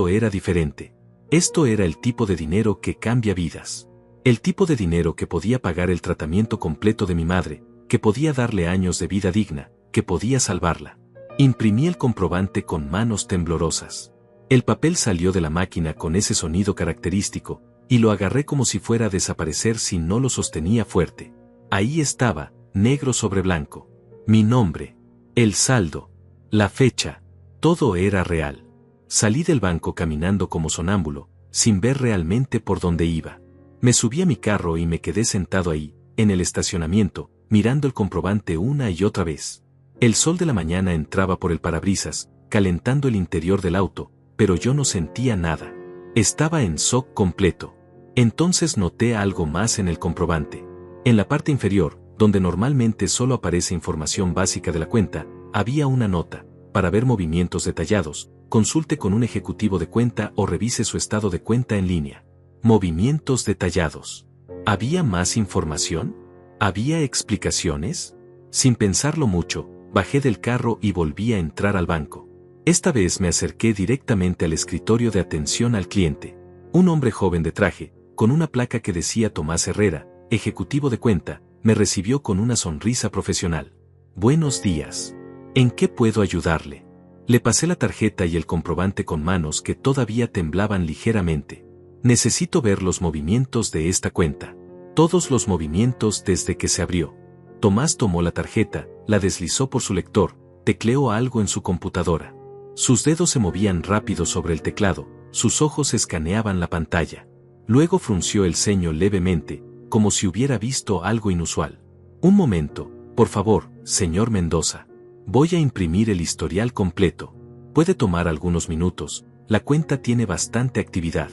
era diferente. Esto era el tipo de dinero que cambia vidas. El tipo de dinero que podía pagar el tratamiento completo de mi madre, que podía darle años de vida digna, que podía salvarla. Imprimí el comprobante con manos temblorosas. El papel salió de la máquina con ese sonido característico, y lo agarré como si fuera a desaparecer si no lo sostenía fuerte. Ahí estaba, negro sobre blanco. Mi nombre, el saldo, la fecha, todo era real. Salí del banco caminando como sonámbulo, sin ver realmente por dónde iba. Me subí a mi carro y me quedé sentado ahí, en el estacionamiento, mirando el comprobante una y otra vez. El sol de la mañana entraba por el parabrisas, calentando el interior del auto, pero yo no sentía nada. Estaba en shock completo. Entonces noté algo más en el comprobante. En la parte inferior, donde normalmente solo aparece información básica de la cuenta, había una nota: para ver movimientos detallados, consulte con un ejecutivo de cuenta o revise su estado de cuenta en línea. Movimientos detallados. ¿Había más información? ¿Había explicaciones? Sin pensarlo mucho, bajé del carro y volví a entrar al banco. Esta vez me acerqué directamente al escritorio de atención al cliente. Un hombre joven de traje, con una placa que decía Tomás Herrera, ejecutivo de cuenta, me recibió con una sonrisa profesional. Buenos días. ¿En qué puedo ayudarle? Le pasé la tarjeta y el comprobante con manos que todavía temblaban ligeramente. Necesito ver los movimientos de esta cuenta. Todos los movimientos desde que se abrió. Tomás tomó la tarjeta, la deslizó por su lector, tecleó algo en su computadora. Sus dedos se movían rápido sobre el teclado, sus ojos escaneaban la pantalla. Luego frunció el ceño levemente, como si hubiera visto algo inusual. Un momento, por favor, señor Mendoza. Voy a imprimir el historial completo. Puede tomar algunos minutos, la cuenta tiene bastante actividad.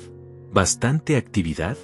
¿Bastante actividad?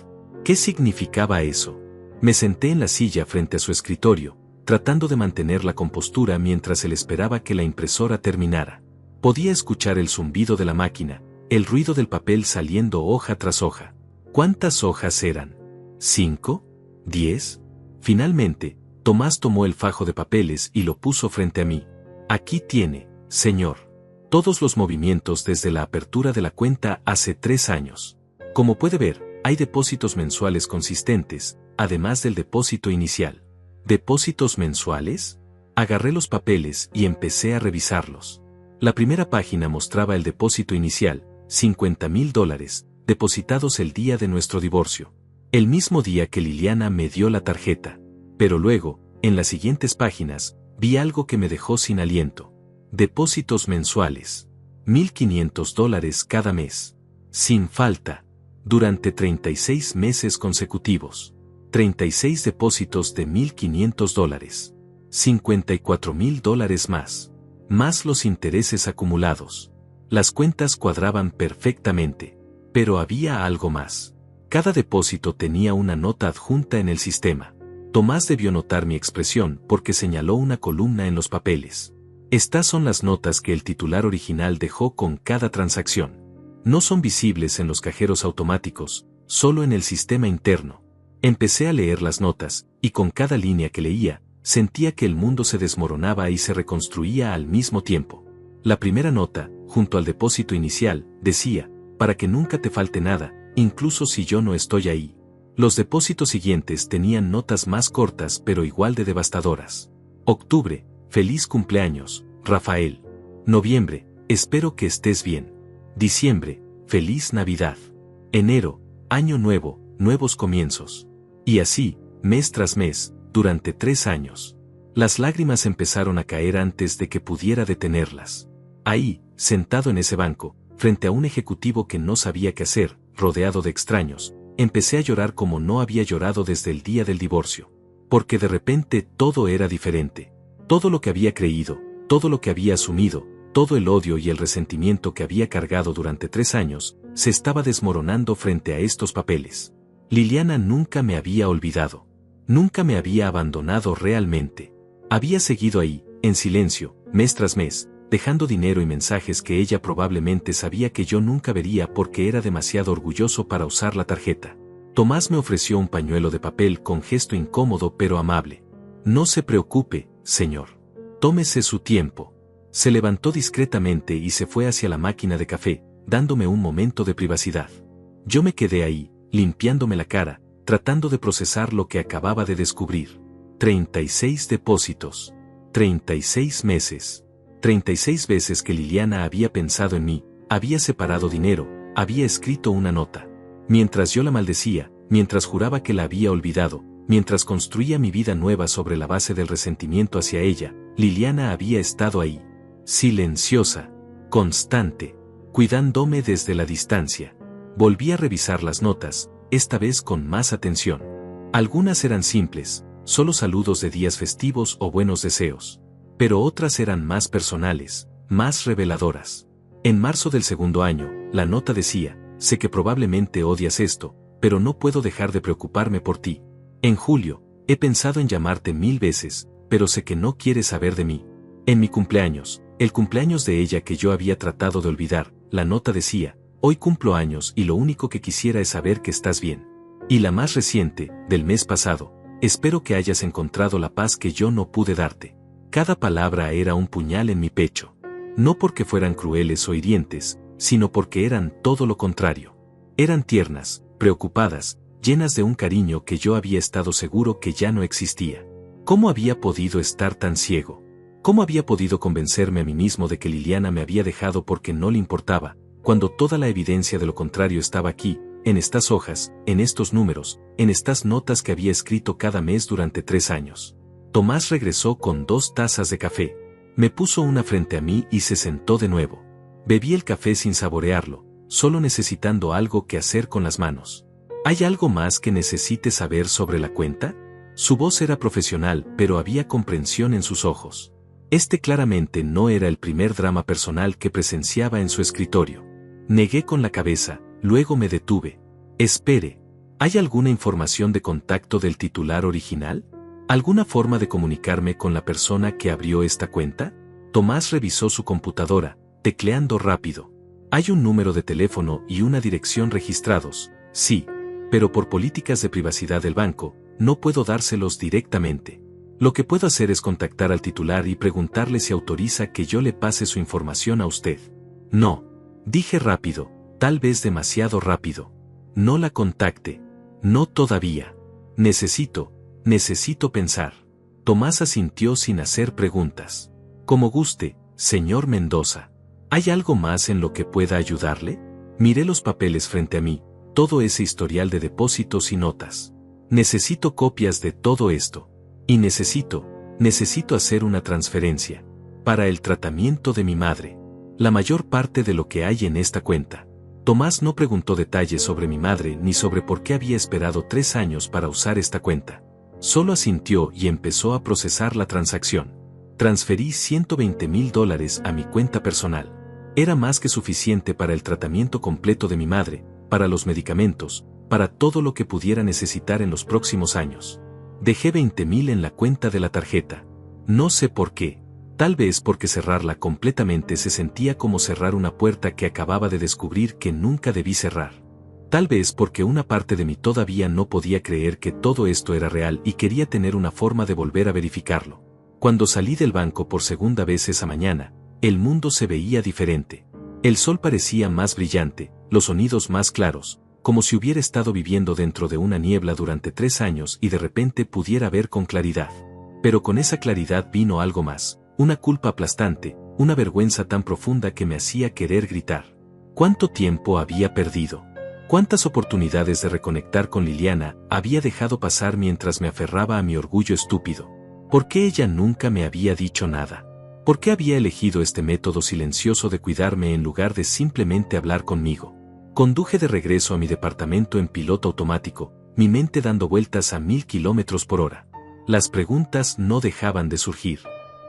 ¿Qué significaba eso? Me senté en la silla frente a su escritorio, tratando de mantener la compostura mientras él esperaba que la impresora terminara. Podía escuchar el zumbido de la máquina, el ruido del papel saliendo hoja tras hoja. ¿Cuántas hojas eran? ¿5? ¿10? Finalmente, Tomás tomó el fajo de papeles y lo puso frente a mí. Aquí tiene, señor. Todos los movimientos desde la apertura de la cuenta hace 3 años. Como puede ver, hay depósitos mensuales consistentes, además del depósito inicial. ¿Depósitos mensuales? Agarré los papeles y empecé a revisarlos. La primera página mostraba el depósito inicial, $50,000, depositados el día de nuestro divorcio. El mismo día que Liliana me dio la tarjeta. Pero luego, en las siguientes páginas, vi algo que me dejó sin aliento. Depósitos mensuales. $1,500 cada mes. Sin falta. Durante 36 meses consecutivos. 36 depósitos de $1,500. $54,000 más. Más los intereses acumulados. Las cuentas cuadraban perfectamente. Pero había algo más. Cada depósito tenía una nota adjunta en el sistema. Tomás debió notar mi expresión porque señaló una columna en los papeles. Estas son las notas que el titular original dejó con cada transacción. No son visibles en los cajeros automáticos, solo en el sistema interno. Empecé a leer las notas, y con cada línea que leía, sentía que el mundo se desmoronaba y se reconstruía al mismo tiempo. La primera nota, junto al depósito inicial, decía, para que nunca te falte nada, incluso si yo no estoy ahí. Los depósitos siguientes tenían notas más cortas pero igual de devastadoras. Octubre, feliz cumpleaños, Rafael. Noviembre, espero que estés bien. Diciembre, feliz Navidad. Enero, año nuevo, nuevos comienzos. Y así, mes tras mes, durante 3 años. Las lágrimas empezaron a caer antes de que pudiera detenerlas. Ahí, sentado en ese banco, frente a un ejecutivo que no sabía qué hacer, rodeado de extraños, empecé a llorar como no había llorado desde el día del divorcio. Porque de repente todo era diferente. Todo lo que había creído, todo lo que había asumido, todo el odio y el resentimiento que había cargado durante 3 años, se estaba desmoronando frente a estos papeles. Liliana nunca me había olvidado. Nunca me había abandonado realmente. Había seguido ahí, en silencio, mes tras mes, dejando dinero y mensajes que ella probablemente sabía que yo nunca vería porque era demasiado orgulloso para usar la tarjeta. Tomás me ofreció un pañuelo de papel con gesto incómodo pero amable. No se preocupe, señor. Tómese su tiempo. Se levantó discretamente y se fue hacia la máquina de café, dándome un momento de privacidad. Yo me quedé ahí, limpiándome la cara, tratando de procesar lo que acababa de descubrir. 36 depósitos. 36 meses. 36 veces que Liliana había pensado en mí, había separado dinero, había escrito una nota. Mientras yo la maldecía, mientras juraba que la había olvidado, mientras construía mi vida nueva sobre la base del resentimiento hacia ella, Liliana había estado ahí. Silenciosa, constante, cuidándome desde la distancia. Volví a revisar las notas, esta vez con más atención. Algunas eran simples, solo saludos de días festivos o buenos deseos. Pero otras eran más personales, más reveladoras. En marzo del segundo año, la nota decía, sé que probablemente odias esto, pero no puedo dejar de preocuparme por ti. En julio, he pensado en llamarte 1000 veces, pero sé que no quieres saber de mí. En mi cumpleaños, el cumpleaños de ella que yo había tratado de olvidar, la nota decía, hoy cumplo años y lo único que quisiera es saber que estás bien. Y la más reciente, del mes pasado, espero que hayas encontrado la paz que yo no pude darte. Cada palabra era un puñal en mi pecho. No porque fueran crueles o hirientes, sino porque eran todo lo contrario. Eran tiernas, preocupadas, llenas de un cariño que yo había estado seguro que ya no existía. ¿Cómo había podido estar tan ciego? ¿Cómo había podido convencerme a mí mismo de que Liliana me había dejado porque no le importaba, cuando toda la evidencia de lo contrario estaba aquí, en estas hojas, en estos números, en estas notas que había escrito cada mes durante 3 años? Tomás regresó con 2 tazas de café. Me puso una frente a mí y se sentó de nuevo. Bebí el café sin saborearlo, solo necesitando algo que hacer con las manos. ¿Hay algo más que necesite saber sobre la cuenta? Su voz era profesional, pero había comprensión en sus ojos. Este claramente no era el primer drama personal que presenciaba en su escritorio. Negué con la cabeza, luego me detuve. Espere, ¿hay alguna información de contacto del titular original? ¿Alguna forma de comunicarme con la persona que abrió esta cuenta? Tomás revisó su computadora, tecleando rápido. Hay un número de teléfono y una dirección registrados, sí, pero por políticas de privacidad del banco, no puedo dárselos directamente. Lo que puedo hacer es contactar al titular y preguntarle si autoriza que yo le pase su información a usted. No, dije rápido, tal vez demasiado rápido. No la contacte. No todavía. Necesito pensar. Tomás asintió sin hacer preguntas. Como guste, Señor Mendoza, ¿hay algo más en lo que pueda ayudarle? Miré los papeles frente a mí, todo ese historial de depósitos y notas. Necesito copias de todo esto. Y necesito hacer una transferencia. Para el tratamiento de mi madre. La mayor parte de lo que hay en esta cuenta. Tomás no preguntó detalles sobre mi madre ni sobre por qué había esperado 3 años para usar esta cuenta. Solo asintió y empezó a procesar la transacción. Transferí $120,000 a mi cuenta personal. Era más que suficiente para el tratamiento completo de mi madre, para los medicamentos, para todo lo que pudiera necesitar en los próximos años. Dejé 20,000 en la cuenta de la tarjeta. No sé por qué. Tal vez porque cerrarla completamente se sentía como cerrar una puerta que acababa de descubrir que nunca debí cerrar. Tal vez porque una parte de mí todavía no podía creer que todo esto era real y quería tener una forma de volver a verificarlo. Cuando salí del banco por segunda vez esa mañana, el mundo se veía diferente. El sol parecía más brillante, los sonidos más claros, como si hubiera estado viviendo dentro de una niebla durante 3 años y de repente pudiera ver con claridad. Pero con esa claridad vino algo más, una culpa aplastante, una vergüenza tan profunda que me hacía querer gritar. ¿Cuánto tiempo había perdido? ¿Cuántas oportunidades de reconectar con Liliana había dejado pasar mientras me aferraba a mi orgullo estúpido? ¿Por qué ella nunca me había dicho nada? ¿Por qué había elegido este método silencioso de cuidarme en lugar de simplemente hablar conmigo? Conduje de regreso a mi departamento en piloto automático, mi mente dando vueltas a 1000 kilómetros por hora. Las preguntas no dejaban de surgir.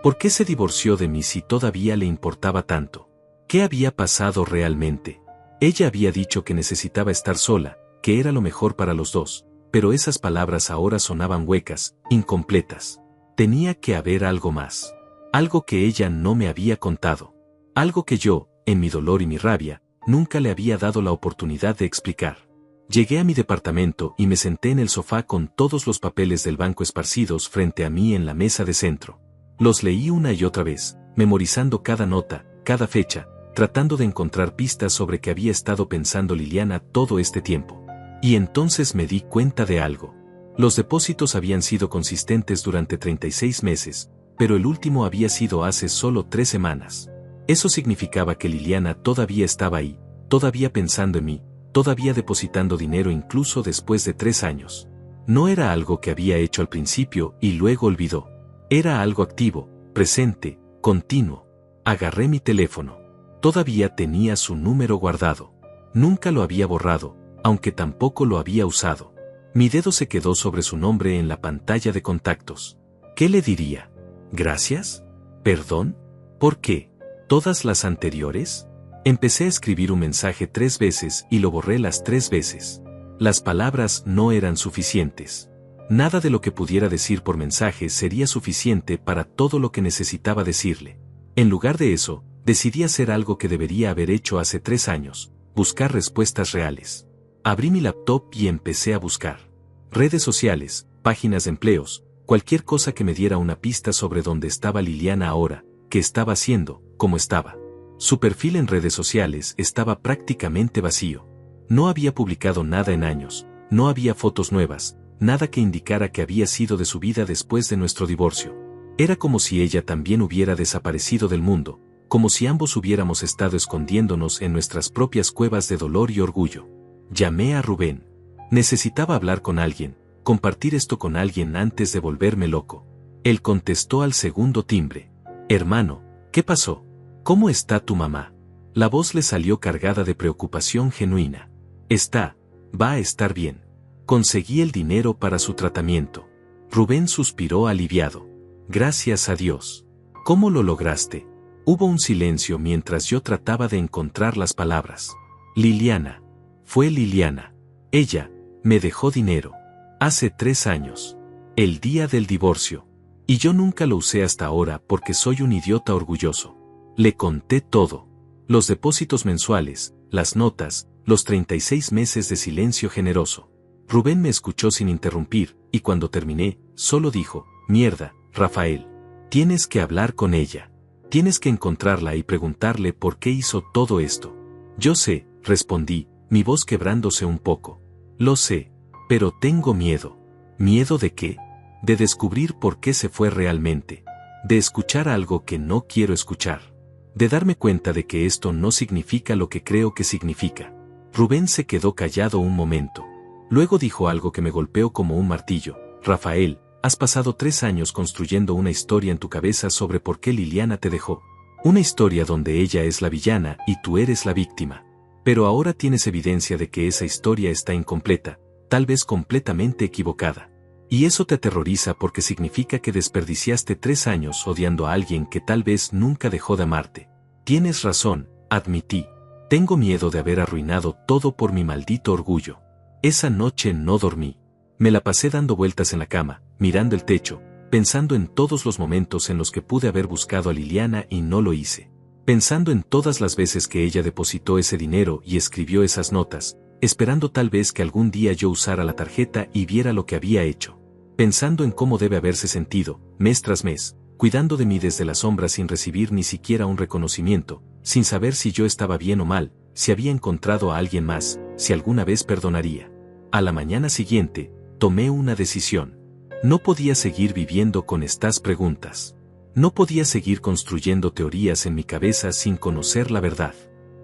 ¿Por qué se divorció de mí si todavía le importaba tanto? ¿Qué había pasado realmente? Ella había dicho que necesitaba estar sola, que era lo mejor para los dos, pero esas palabras ahora sonaban huecas, incompletas. Tenía que haber algo más. Algo que ella no me había contado. Algo que yo, en mi dolor y mi rabia, nunca le había dado la oportunidad de explicar. Llegué a mi departamento y me senté en el sofá con todos los papeles del banco esparcidos frente a mí en la mesa de centro. Los leí una y otra vez, memorizando cada nota, cada fecha, tratando de encontrar pistas sobre qué había estado pensando Liliana todo este tiempo. Y entonces me di cuenta de algo. Los depósitos habían sido consistentes durante 36 meses, pero el último había sido hace solo 3 semanas. Eso significaba que Liliana todavía estaba ahí, todavía pensando en mí, todavía depositando dinero incluso después de 3 años. No era algo que había hecho al principio y luego olvidó. Era algo activo, presente, continuo. Agarré mi teléfono. Todavía tenía su número guardado. Nunca lo había borrado, aunque tampoco lo había usado. Mi dedo se quedó sobre su nombre en la pantalla de contactos. ¿Qué le diría? ¿Gracias? ¿Perdón? ¿Por qué? ¿Todas las anteriores? Empecé a escribir un mensaje 3 veces y lo borré las 3 veces. Las palabras no eran suficientes. Nada de lo que pudiera decir por mensaje sería suficiente para todo lo que necesitaba decirle. En lugar de eso, decidí hacer algo que debería haber hecho hace 3 años, buscar respuestas reales. Abrí mi laptop y empecé a buscar. Redes sociales, páginas de empleos, cualquier cosa que me diera una pista sobre dónde estaba Liliana ahora, qué estaba haciendo, cómo estaba. Su perfil en redes sociales estaba prácticamente vacío. No había publicado nada en años, no había fotos nuevas, nada que indicara que había sido de su vida después de nuestro divorcio. Era como si ella también hubiera desaparecido del mundo, como si ambos hubiéramos estado escondiéndonos en nuestras propias cuevas de dolor y orgullo. Llamé a Rubén. Necesitaba hablar con alguien, compartir esto con alguien antes de volverme loco. Él contestó al segundo timbre. Hermano, ¿qué pasó? ¿Cómo está tu mamá? La voz le salió cargada de preocupación genuina. Va a estar bien. Conseguí el dinero para su tratamiento. Rubén suspiró aliviado. Gracias a Dios. ¿Cómo lo lograste? Hubo un silencio mientras yo trataba de encontrar las palabras. Liliana. Fue Liliana. Ella me dejó dinero. Hace 3 años. El día del divorcio. Y yo nunca lo usé hasta ahora porque soy un idiota orgulloso. Le conté todo. Los depósitos mensuales, las notas, los 36 meses de silencio generoso. Rubén me escuchó sin interrumpir, y cuando terminé, solo dijo, mierda, Rafael. Tienes que hablar con ella. Tienes que encontrarla y preguntarle por qué hizo todo esto. Yo sé, respondí, mi voz quebrándose un poco. Lo sé, pero tengo miedo. ¿Miedo de qué? De descubrir por qué se fue realmente. De escuchar algo que no quiero escuchar. De darme cuenta de que esto no significa lo que creo que significa. Rubén se quedó callado un momento. Luego dijo algo que me golpeó como un martillo. Rafael, has pasado 3 años construyendo una historia en tu cabeza sobre por qué Liliana te dejó. Una historia donde ella es la villana y tú eres la víctima. Pero ahora tienes evidencia de que esa historia está incompleta, tal vez completamente equivocada. Y eso te aterroriza porque significa que desperdiciaste 3 años odiando a alguien que tal vez nunca dejó de amarte. Tienes razón, admití. Tengo miedo de haber arruinado todo por mi maldito orgullo. Esa noche no dormí. Me la pasé dando vueltas en la cama, mirando el techo, pensando en todos los momentos en los que pude haber buscado a Liliana y no lo hice. Pensando en todas las veces que ella depositó ese dinero y escribió esas notas, esperando tal vez que algún día yo usara la tarjeta y viera lo que había hecho. Pensando en cómo debe haberse sentido, mes tras mes, cuidando de mí desde la sombra sin recibir ni siquiera un reconocimiento, sin saber si yo estaba bien o mal, si había encontrado a alguien más, si alguna vez perdonaría. A la mañana siguiente, tomé una decisión. No podía seguir viviendo con estas preguntas. No podía seguir construyendo teorías en mi cabeza sin conocer la verdad.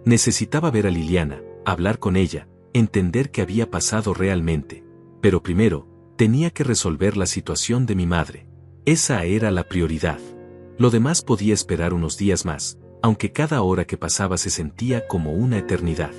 Necesitaba ver a Liliana, hablar con ella, entender qué había pasado realmente. Pero primero, tenía que resolver la situación de mi madre. Esa era la prioridad. Lo demás podía esperar unos días más, aunque cada hora que pasaba se sentía como una eternidad.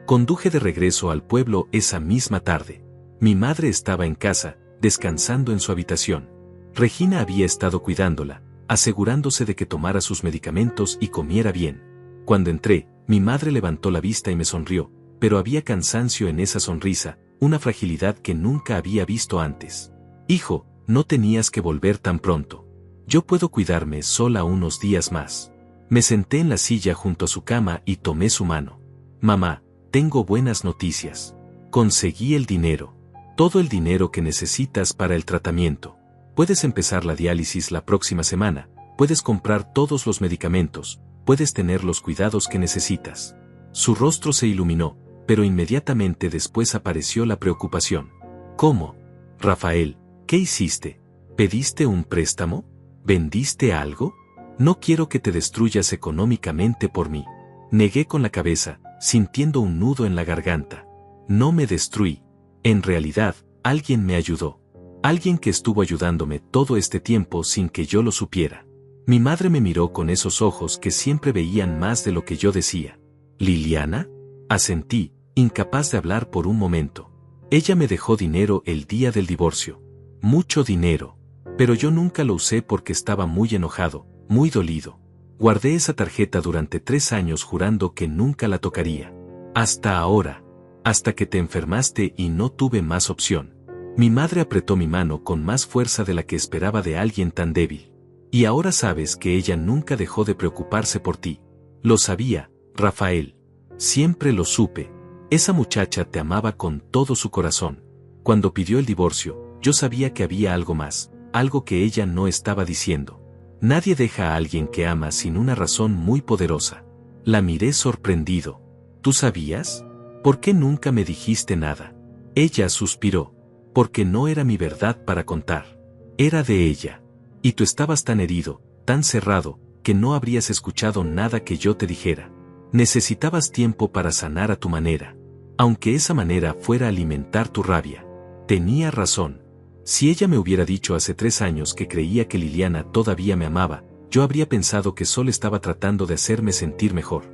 Conduje de regreso al pueblo esa misma tarde. Mi madre estaba en casa, descansando en su habitación. Regina había estado cuidándola, asegurándose de que tomara sus medicamentos y comiera bien. Cuando entré, mi madre levantó la vista y me sonrió, pero había cansancio en esa sonrisa, una fragilidad que nunca había visto antes. Hijo, no tenías que volver tan pronto. Yo puedo cuidarme sola unos días más. Me senté en la silla junto a su cama y tomé su mano. Mamá, tengo buenas noticias. Conseguí el dinero. Todo el dinero que necesitas para el tratamiento. Puedes empezar la diálisis la próxima semana, puedes comprar todos los medicamentos, puedes tener los cuidados que necesitas. Su rostro se iluminó, pero inmediatamente después apareció la preocupación. ¿Cómo? Rafael, ¿qué hiciste? ¿Pediste un préstamo? ¿Vendiste algo? No quiero que te destruyas económicamente por mí. Negué con la cabeza, sintiendo un nudo en la garganta. No me destruí. En realidad, alguien me ayudó. Alguien que estuvo ayudándome todo este tiempo sin que yo lo supiera. Mi madre me miró con esos ojos que siempre veían más de lo que yo decía. ¿Liliana? Asentí, incapaz de hablar por un momento. Ella me dejó dinero el día del divorcio. Mucho dinero. Pero yo nunca lo usé porque estaba muy enojado, muy dolido. Guardé esa tarjeta durante 3 años jurando que nunca la tocaría. Hasta ahora. Hasta que te enfermaste y no tuve más opción. Mi madre apretó mi mano con más fuerza de la que esperaba de alguien tan débil. Y ahora sabes que ella nunca dejó de preocuparse por ti. Lo sabía, Rafael. Siempre lo supe. Esa muchacha te amaba con todo su corazón. Cuando pidió el divorcio, yo sabía que había algo más, algo que ella no estaba diciendo. Nadie deja a alguien que ama sin una razón muy poderosa. La miré sorprendido. ¿Tú sabías? ¿Por qué nunca me dijiste nada? Ella suspiró. Porque no era mi verdad para contar. Era de ella. Y tú estabas tan herido, tan cerrado, que no habrías escuchado nada que yo te dijera. Necesitabas tiempo para sanar a tu manera. Aunque esa manera fuera alimentar tu rabia. Tenía razón. Si ella me hubiera dicho hace 3 años que creía que Liliana todavía me amaba, yo habría pensado que solo estaba tratando de hacerme sentir mejor.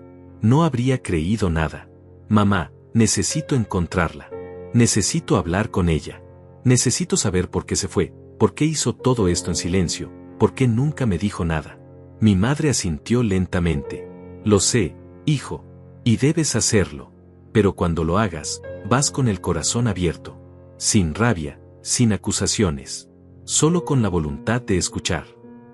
No habría creído nada. Mamá, necesito encontrarla. Necesito hablar con ella. Necesito saber por qué se fue, por qué hizo todo esto en silencio, por qué nunca me dijo nada. Mi madre asintió lentamente. Lo sé, hijo. Y debes hacerlo. Pero cuando lo hagas, vas con el corazón abierto. Sin rabia, sin acusaciones. Solo con la voluntad de escuchar.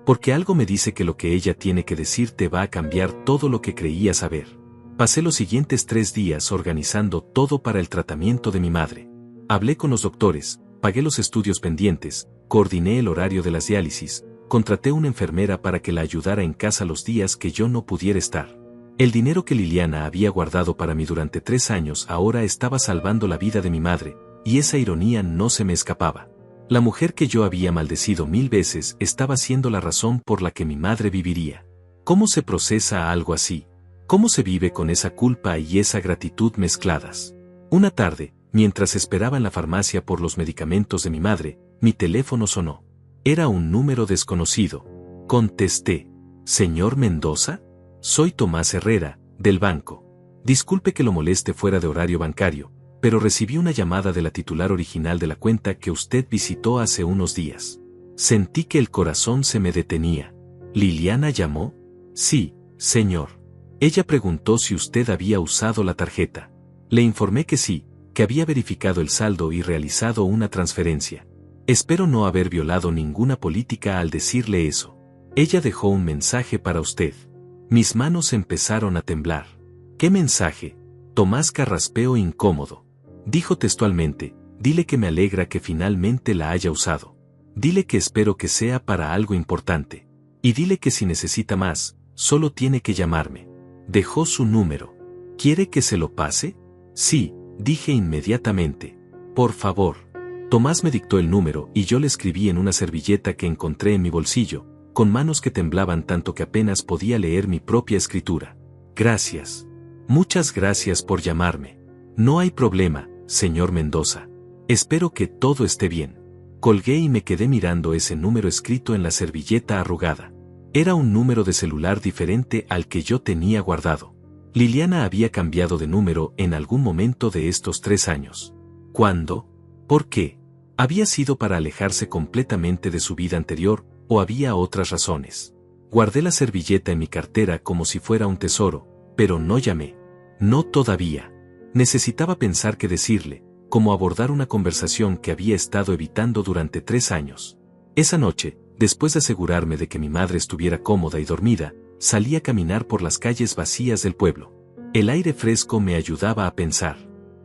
Porque algo me dice que lo que ella tiene que decirte va a cambiar todo lo que creía saber. Pasé los siguientes 3 días organizando todo para el tratamiento de mi madre. Hablé con los doctores, pagué los estudios pendientes, coordiné el horario de las diálisis, contraté una enfermera para que la ayudara en casa los días que yo no pudiera estar. El dinero que Liliana había guardado para mí durante 3 años ahora estaba salvando la vida de mi madre, y esa ironía no se me escapaba. La mujer que yo había maldecido 1000 veces estaba siendo la razón por la que mi madre viviría. ¿Cómo se procesa algo así? ¿Cómo se vive con esa culpa y esa gratitud mezcladas? Una tarde, mientras esperaba en la farmacia por los medicamentos de mi madre, mi teléfono sonó. Era un número desconocido. Contesté. ¿Señor Mendoza? Soy Tomás Herrera, del banco. Disculpe que lo moleste fuera de horario bancario, pero recibí una llamada de la titular original de la cuenta que usted visitó hace unos días. Sentí que el corazón se me detenía. ¿Liliana llamó? Sí, señor. Ella preguntó si usted había usado la tarjeta. Le informé que sí, que había verificado el saldo y realizado una transferencia. Espero no haber violado ninguna política al decirle eso. Ella dejó un mensaje para usted. Mis manos empezaron a temblar. ¿Qué mensaje? Tomás carraspeó incómodo. Dijo textualmente, dile que me alegra que finalmente la haya usado. Dile que espero que sea para algo importante. Y dile que si necesita más, solo tiene que llamarme. Dejó su número. ¿Quiere que se lo pase? Sí, dije inmediatamente. Por favor. Tomás me dictó el número y yo le escribí en una servilleta que encontré en mi bolsillo, con manos que temblaban tanto que apenas podía leer mi propia escritura. Gracias. Muchas gracias por llamarme. No hay problema, señor Mendoza. Espero que todo esté bien. Colgué y me quedé mirando ese número escrito en la servilleta arrugada. Era un número de celular diferente al que yo tenía guardado. Liliana había cambiado de número en algún momento de estos 3 años. ¿Cuándo? ¿Por qué? ¿Había sido para alejarse completamente de su vida anterior, o había otras razones? Guardé la servilleta en mi cartera como si fuera un tesoro, pero no llamé. No todavía. Necesitaba pensar qué decirle, cómo abordar una conversación que había estado evitando durante 3 años. Esa noche, después de asegurarme de que mi madre estuviera cómoda y dormida, salí a caminar por las calles vacías del pueblo. El aire fresco me ayudaba a pensar.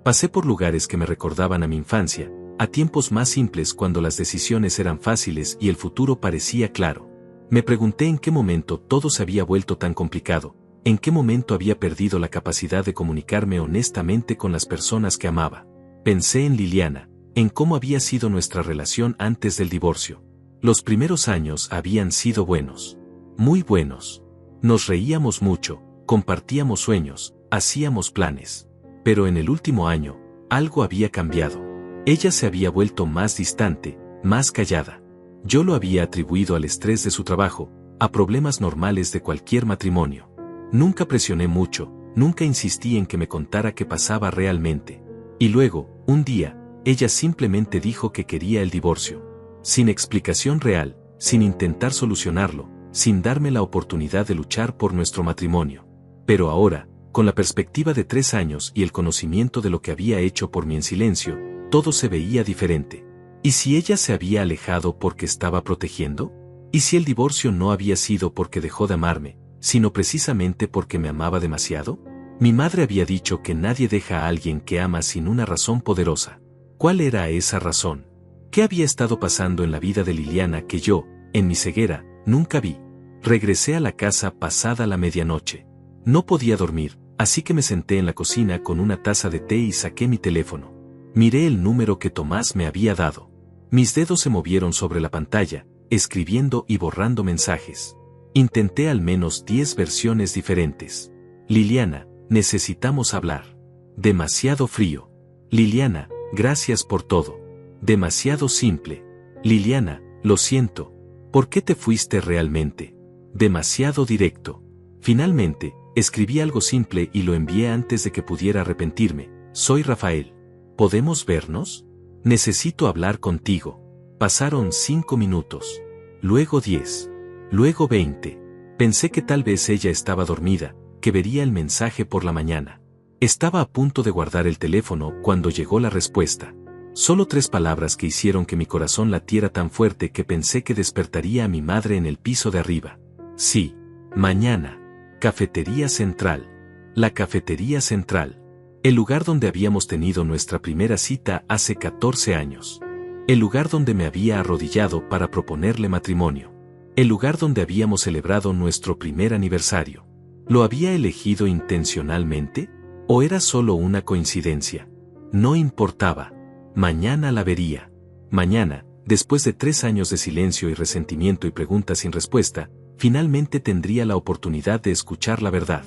Pasé por lugares que me recordaban a mi infancia, a tiempos más simples cuando las decisiones eran fáciles y el futuro parecía claro. Me pregunté en qué momento todo se había vuelto tan complicado, en qué momento había perdido la capacidad de comunicarme honestamente con las personas que amaba. Pensé en Liliana, en cómo había sido nuestra relación antes del divorcio. Los primeros años habían sido buenos. Muy buenos. Nos reíamos mucho, compartíamos sueños, hacíamos planes. Pero en el último año, algo había cambiado. Ella se había vuelto más distante, más callada. Yo lo había atribuido al estrés de su trabajo, a problemas normales de cualquier matrimonio. Nunca presioné mucho, nunca insistí en que me contara qué pasaba realmente. Y luego, un día, ella simplemente dijo que quería el divorcio. Sin explicación real, sin intentar solucionarlo, sin darme la oportunidad de luchar por nuestro matrimonio. Pero ahora, con la perspectiva de 3 años y el conocimiento de lo que había hecho por mí en silencio, todo se veía diferente. ¿Y si ella se había alejado porque estaba protegiendo? ¿Y si el divorcio no había sido porque dejó de amarme, sino precisamente porque me amaba demasiado? Mi madre había dicho que nadie deja a alguien que ama sin una razón poderosa. ¿Cuál era esa razón? ¿Qué había estado pasando en la vida de Liliana que yo, en mi ceguera, nunca vi? Regresé a la casa pasada la medianoche. No podía dormir, así que me senté en la cocina con una taza de té y saqué mi teléfono. Miré el número que Tomás me había dado. Mis dedos se movieron sobre la pantalla, escribiendo y borrando mensajes. Intenté al menos 10 versiones diferentes. Liliana, necesitamos hablar. Demasiado frío. Liliana, gracias por todo. Demasiado simple. Liliana, lo siento. ¿Por qué te fuiste realmente? Demasiado directo. Finalmente, escribí algo simple y lo envié antes de que pudiera arrepentirme. Soy Rafael. ¿Podemos vernos? Necesito hablar contigo. Pasaron 5 minutos. Luego 10. Luego 20. Pensé que tal vez ella estaba dormida, que vería el mensaje por la mañana. Estaba a punto de guardar el teléfono cuando llegó la respuesta. Solo 3 palabras que hicieron que mi corazón latiera tan fuerte que pensé que despertaría a mi madre en el piso de arriba. Sí. Mañana. Cafetería Central. La Cafetería Central. El lugar donde habíamos tenido nuestra primera cita hace 14 años. El lugar donde me había arrodillado para proponerle matrimonio. El lugar donde habíamos celebrado nuestro primer aniversario. ¿Lo había elegido intencionalmente? ¿O era solo una coincidencia? No importaba. Mañana la vería. Mañana, después de 3 años de silencio y resentimiento y preguntas sin respuesta, finalmente tendría la oportunidad de escuchar la verdad.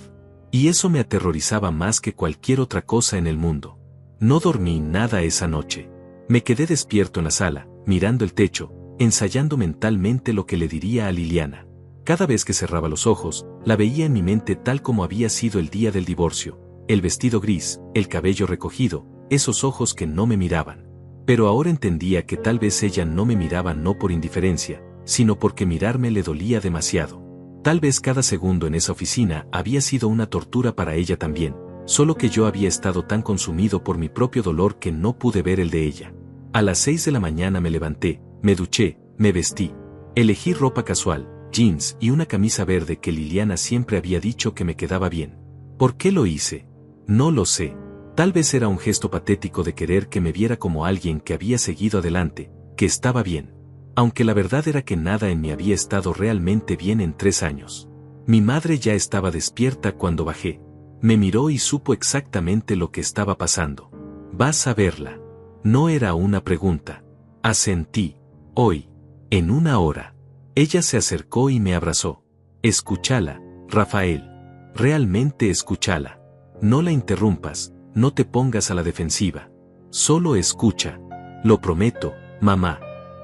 Y eso me aterrorizaba más que cualquier otra cosa en el mundo. No dormí nada esa noche. Me quedé despierto en la sala, mirando el techo, ensayando mentalmente lo que le diría a Liliana. Cada vez que cerraba los ojos, la veía en mi mente tal como había sido el día del divorcio, el vestido gris, el cabello recogido, esos ojos que no me miraban. Pero ahora entendía que tal vez ella no me miraba no por indiferencia, sino porque mirarme le dolía demasiado. Tal vez cada segundo en esa oficina había sido una tortura para ella también, solo que yo había estado tan consumido por mi propio dolor que no pude ver el de ella. A las 6 de la mañana me levanté, me duché, me vestí. Elegí ropa casual, jeans y una camisa verde que Liliana siempre había dicho que me quedaba bien. ¿Por qué lo hice? No lo sé. Tal vez era un gesto patético de querer que me viera como alguien que había seguido adelante, que estaba bien. Aunque la verdad era que nada en mí había estado realmente bien en 3 años. Mi madre ya estaba despierta cuando bajé. Me miró y supo exactamente lo que estaba pasando. Vas a verla. No era una pregunta. Asentí. Hoy. En 1 hora. Ella se acercó y me abrazó. Escúchala, Rafael. Realmente escúchala. No la interrumpas, no te pongas a la defensiva. Solo escucha. Lo prometo, mamá.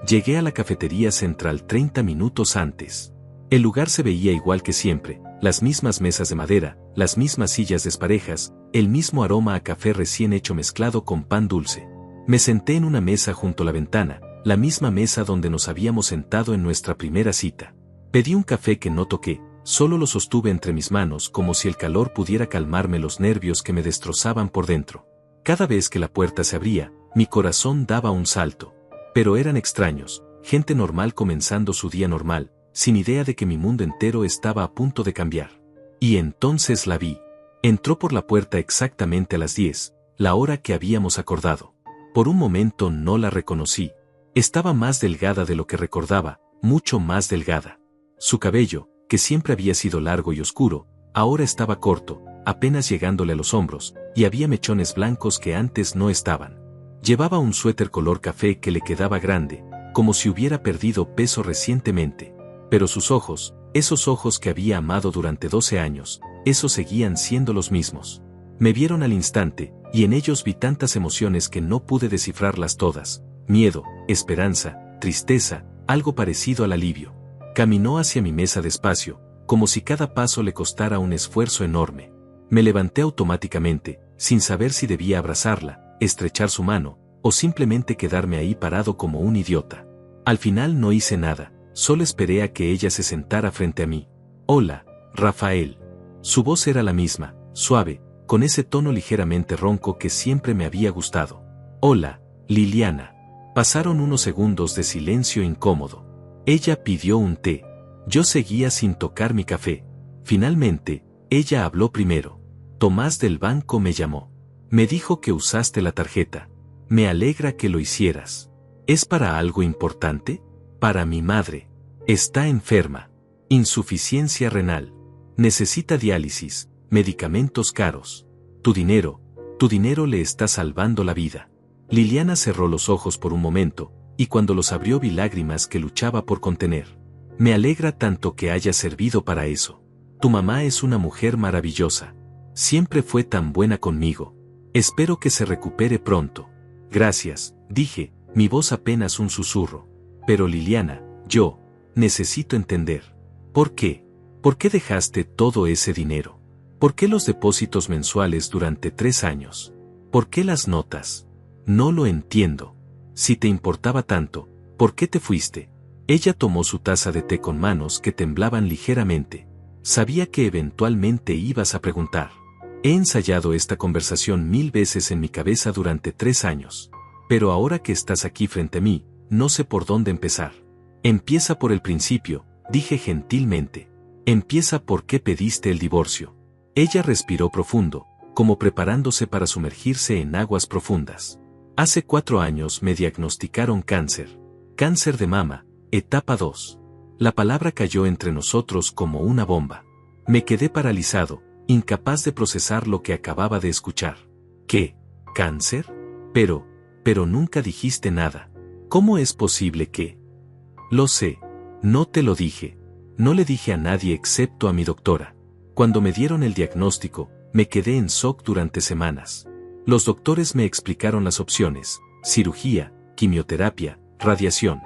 Llegué a la cafetería central 30 minutos antes. El lugar se veía igual que siempre, las mismas mesas de madera, las mismas sillas desparejas, el mismo aroma a café recién hecho mezclado con pan dulce. Me senté en una mesa junto a la ventana, la misma mesa donde nos habíamos sentado en nuestra primera cita. Pedí un café que no toqué, solo lo sostuve entre mis manos como si el calor pudiera calmarme los nervios que me destrozaban por dentro. Cada vez que la puerta se abría, mi corazón daba un salto. Pero eran extraños, gente normal comenzando su día normal, sin idea de que mi mundo entero estaba a punto de cambiar. Y entonces la vi. Entró por la puerta exactamente a las 10, la hora que habíamos acordado. Por un momento no la reconocí. Estaba más delgada de lo que recordaba, mucho más delgada. Su cabello, que siempre había sido largo y oscuro, ahora estaba corto, apenas llegándole a los hombros, y había mechones blancos que antes no estaban. Llevaba un suéter color café que le quedaba grande, como si hubiera perdido peso recientemente. Pero sus ojos, esos ojos que había amado durante 12 años, esos seguían siendo los mismos. Me vieron al instante, y en ellos vi tantas emociones que no pude descifrarlas todas. Miedo, esperanza, tristeza, algo parecido al alivio. Caminó hacia mi mesa despacio, como si cada paso le costara un esfuerzo enorme. Me levanté automáticamente, sin saber si debía abrazarla, estrechar su mano, o simplemente quedarme ahí parado como un idiota. Al final no hice nada, solo esperé a que ella se sentara frente a mí. Hola, Rafael. Su voz era la misma, suave, con ese tono ligeramente ronco que siempre me había gustado. Hola, Liliana. Pasaron unos segundos de silencio incómodo. Ella pidió un té. Yo seguía sin tocar mi café. Finalmente, ella habló primero. Tomás del banco me llamó. Me dijo que usaste la tarjeta. Me alegra que lo hicieras. ¿Es para algo importante? Para mi madre. Está enferma. Insuficiencia renal. Necesita diálisis, medicamentos caros. Tu dinero le está salvando la vida. Liliana cerró los ojos por un momento, y cuando los abrió vi lágrimas que luchaba por contener. Me alegra tanto que haya servido para eso. Tu mamá es una mujer maravillosa. Siempre fue tan buena conmigo. Espero que se recupere pronto. Gracias, dije, mi voz apenas un susurro. Pero Liliana, yo necesito entender. ¿Por qué? ¿Por qué dejaste todo ese dinero? ¿Por qué los depósitos mensuales durante 3 años? ¿Por qué las notas? No lo entiendo. Si te importaba tanto, ¿por qué te fuiste? Ella tomó su taza de té con manos que temblaban ligeramente. Sabía que eventualmente ibas a preguntar. He ensayado esta conversación 1000 veces en mi cabeza durante 3 años. Pero ahora que estás aquí frente a mí, no sé por dónde empezar. Empieza por el principio, dije gentilmente. Empieza por qué pediste el divorcio. Ella respiró profundo, como preparándose para sumergirse en aguas profundas. Hace 4 años me diagnosticaron cáncer. Cáncer de mama, etapa 2. La palabra cayó entre nosotros como una bomba. Me quedé paralizado, incapaz de procesar lo que acababa de escuchar. ¿Qué? ¿Cáncer? Pero nunca dijiste nada. ¿Cómo es posible que? Lo sé. No te lo dije. No le dije a nadie excepto a mi doctora. Cuando me dieron el diagnóstico, me quedé en shock durante semanas. Los doctores me explicaron las opciones: cirugía, quimioterapia, radiación.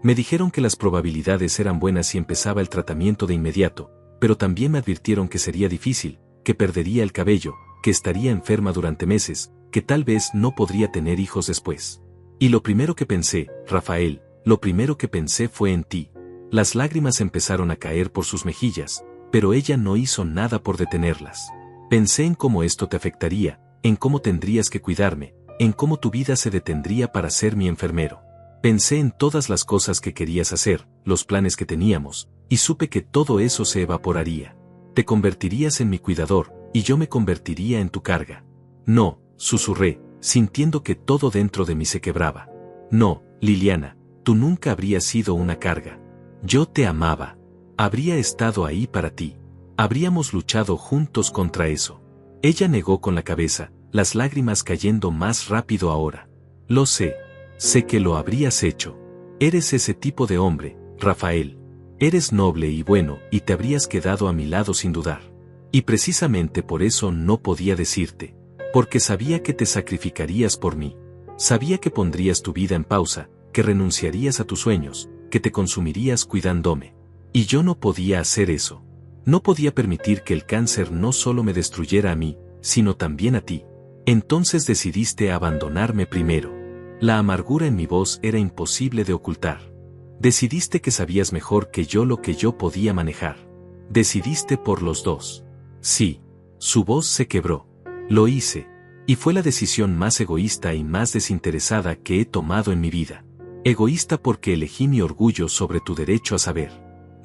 Me dijeron que las probabilidades eran buenas si empezaba el tratamiento de inmediato, pero también me advirtieron que sería difícil, que perdería el cabello, que estaría enferma durante meses, que tal vez no podría tener hijos después. Y lo primero que pensé, Rafael, lo primero que pensé fue en ti. Las lágrimas empezaron a caer por sus mejillas, pero ella no hizo nada por detenerlas. Pensé en cómo esto te afectaría, en cómo tendrías que cuidarme, en cómo tu vida se detendría para ser mi enfermero. Pensé en todas las cosas que querías hacer, los planes que teníamos, y supe que todo eso se evaporaría. Te convertirías en mi cuidador, y yo me convertiría en tu carga. No, susurré, sintiendo que todo dentro de mí se quebraba. No, Liliana, tú nunca habrías sido una carga. Yo te amaba. Habría estado ahí para ti. Habríamos luchado juntos contra eso. Ella negó con la cabeza, las lágrimas cayendo más rápido ahora. Lo sé. Sé que lo habrías hecho. Eres ese tipo de hombre, Rafael. Eres noble y bueno, y te habrías quedado a mi lado sin dudar. Y precisamente por eso no podía decirte. Porque sabía que te sacrificarías por mí. Sabía que pondrías tu vida en pausa, que renunciarías a tus sueños, que te consumirías cuidándome. Y yo no podía hacer eso. No podía permitir que el cáncer no solo me destruyera a mí, sino también a ti. Entonces decidiste abandonarme primero. La amargura en mi voz era imposible de ocultar. Decidiste que sabías mejor que yo lo que yo podía manejar. Decidiste por los dos. Sí. Su voz se quebró. Lo hice. Y fue la decisión más egoísta y más desinteresada que he tomado en mi vida. Egoísta porque elegí mi orgullo sobre tu derecho a saber.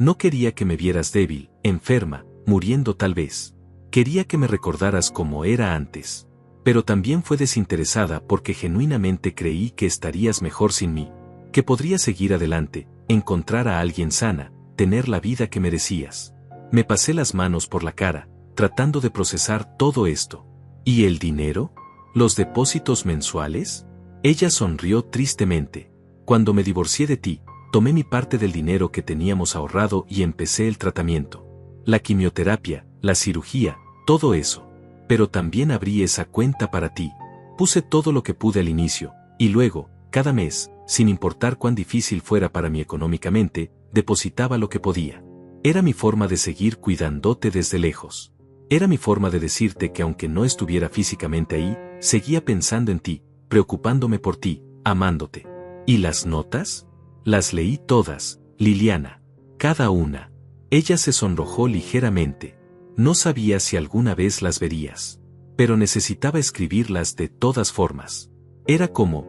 No quería que me vieras débil, enferma, muriendo tal vez. Quería que me recordaras como era antes. Pero también fue desinteresada porque genuinamente creí que estarías mejor sin mí, que podrías seguir adelante, encontrar a alguien sana, tener la vida que merecías. Me pasé las manos por la cara, tratando de procesar todo esto. ¿Y el dinero? ¿Los depósitos mensuales? Ella sonrió tristemente. Cuando me divorcié de ti, tomé mi parte del dinero que teníamos ahorrado y empecé el tratamiento. La quimioterapia, la cirugía, todo eso. Pero también abrí esa cuenta para ti. Puse todo lo que pude al inicio, y luego, cada mes, sin importar cuán difícil fuera para mí económicamente, depositaba lo que podía. Era mi forma de seguir cuidándote desde lejos. Era mi forma de decirte que aunque no estuviera físicamente ahí, seguía pensando en ti, preocupándome por ti, amándote. ¿Y las notas? Las leí todas, Liliana. Cada una. Ella se sonrojó ligeramente. No sabía si alguna vez las verías. Pero necesitaba escribirlas de todas formas. Era como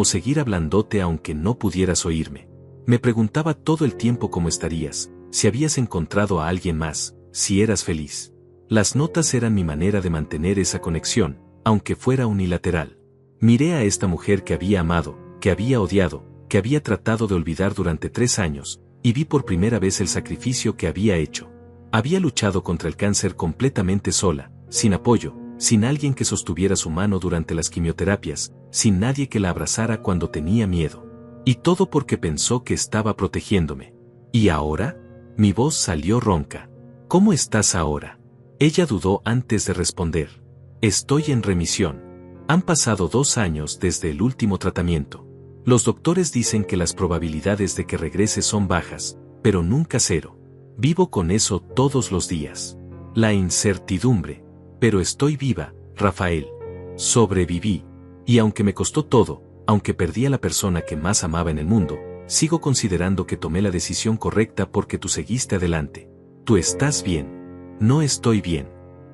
seguir hablándote aunque no pudieras oírme. Me preguntaba todo el tiempo cómo estarías, si habías encontrado a alguien más, si eras feliz. Las notas eran mi manera de mantener esa conexión, aunque fuera unilateral. Miré a esta mujer que había amado, que había odiado, que había tratado de olvidar durante 3 años, y vi por primera vez el sacrificio que había hecho. Había luchado contra el cáncer completamente sola, sin apoyo, sin alguien que sostuviera su mano durante las quimioterapias, sin nadie que la abrazara cuando tenía miedo. Y todo porque pensó que estaba protegiéndome. ¿Y ahora? Mi voz salió ronca. ¿Cómo estás ahora? Ella dudó antes de responder. Estoy en remisión. Han pasado 2 años desde el último tratamiento. Los doctores dicen que las probabilidades de que regrese son bajas, pero nunca cero. Vivo con eso todos los días. La incertidumbre. Pero estoy viva, Rafael. Sobreviví. Y aunque me costó todo, aunque perdí a la persona que más amaba en el mundo, sigo considerando que tomé la decisión correcta porque tú seguiste adelante. Tú estás bien. No estoy bien.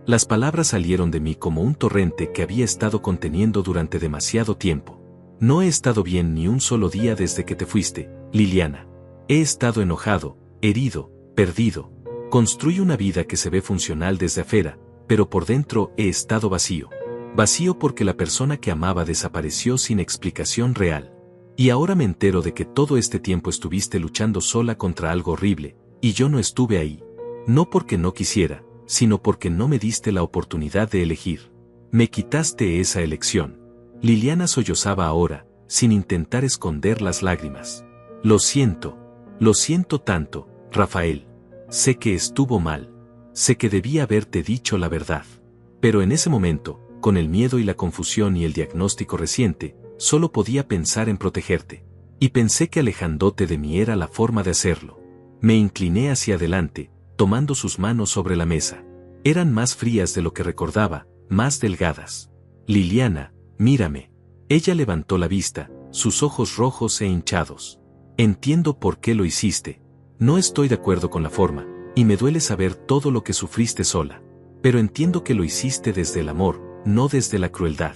Las palabras salieron de mí como un torrente que había estado conteniendo durante demasiado tiempo. No he estado bien ni un solo día desde que te fuiste, Liliana. He estado enojado, herido, perdido. Construí una vida que se ve funcional desde afuera, pero por dentro he estado vacío. Vacío porque la persona que amaba desapareció sin explicación real. Y ahora me entero de que todo este tiempo estuviste luchando sola contra algo horrible, y yo no estuve ahí. No porque no quisiera, sino porque no me diste la oportunidad de elegir. Me quitaste esa elección. Liliana sollozaba ahora, sin intentar esconder las lágrimas. Lo siento tanto, Rafael. Sé que estuvo mal. Sé que debía haberte dicho la verdad. Pero en ese momento, con el miedo y la confusión y el diagnóstico reciente, solo podía pensar en protegerte. Y pensé que alejándote de mí era la forma de hacerlo. Me incliné hacia adelante, tomando sus manos sobre la mesa. Eran más frías de lo que recordaba, más delgadas. Liliana, mírame. Ella levantó la vista, sus ojos rojos e hinchados. Entiendo por qué lo hiciste. No estoy de acuerdo con la forma, y me duele saber todo lo que sufriste sola. Pero entiendo que lo hiciste desde el amor, no desde la crueldad.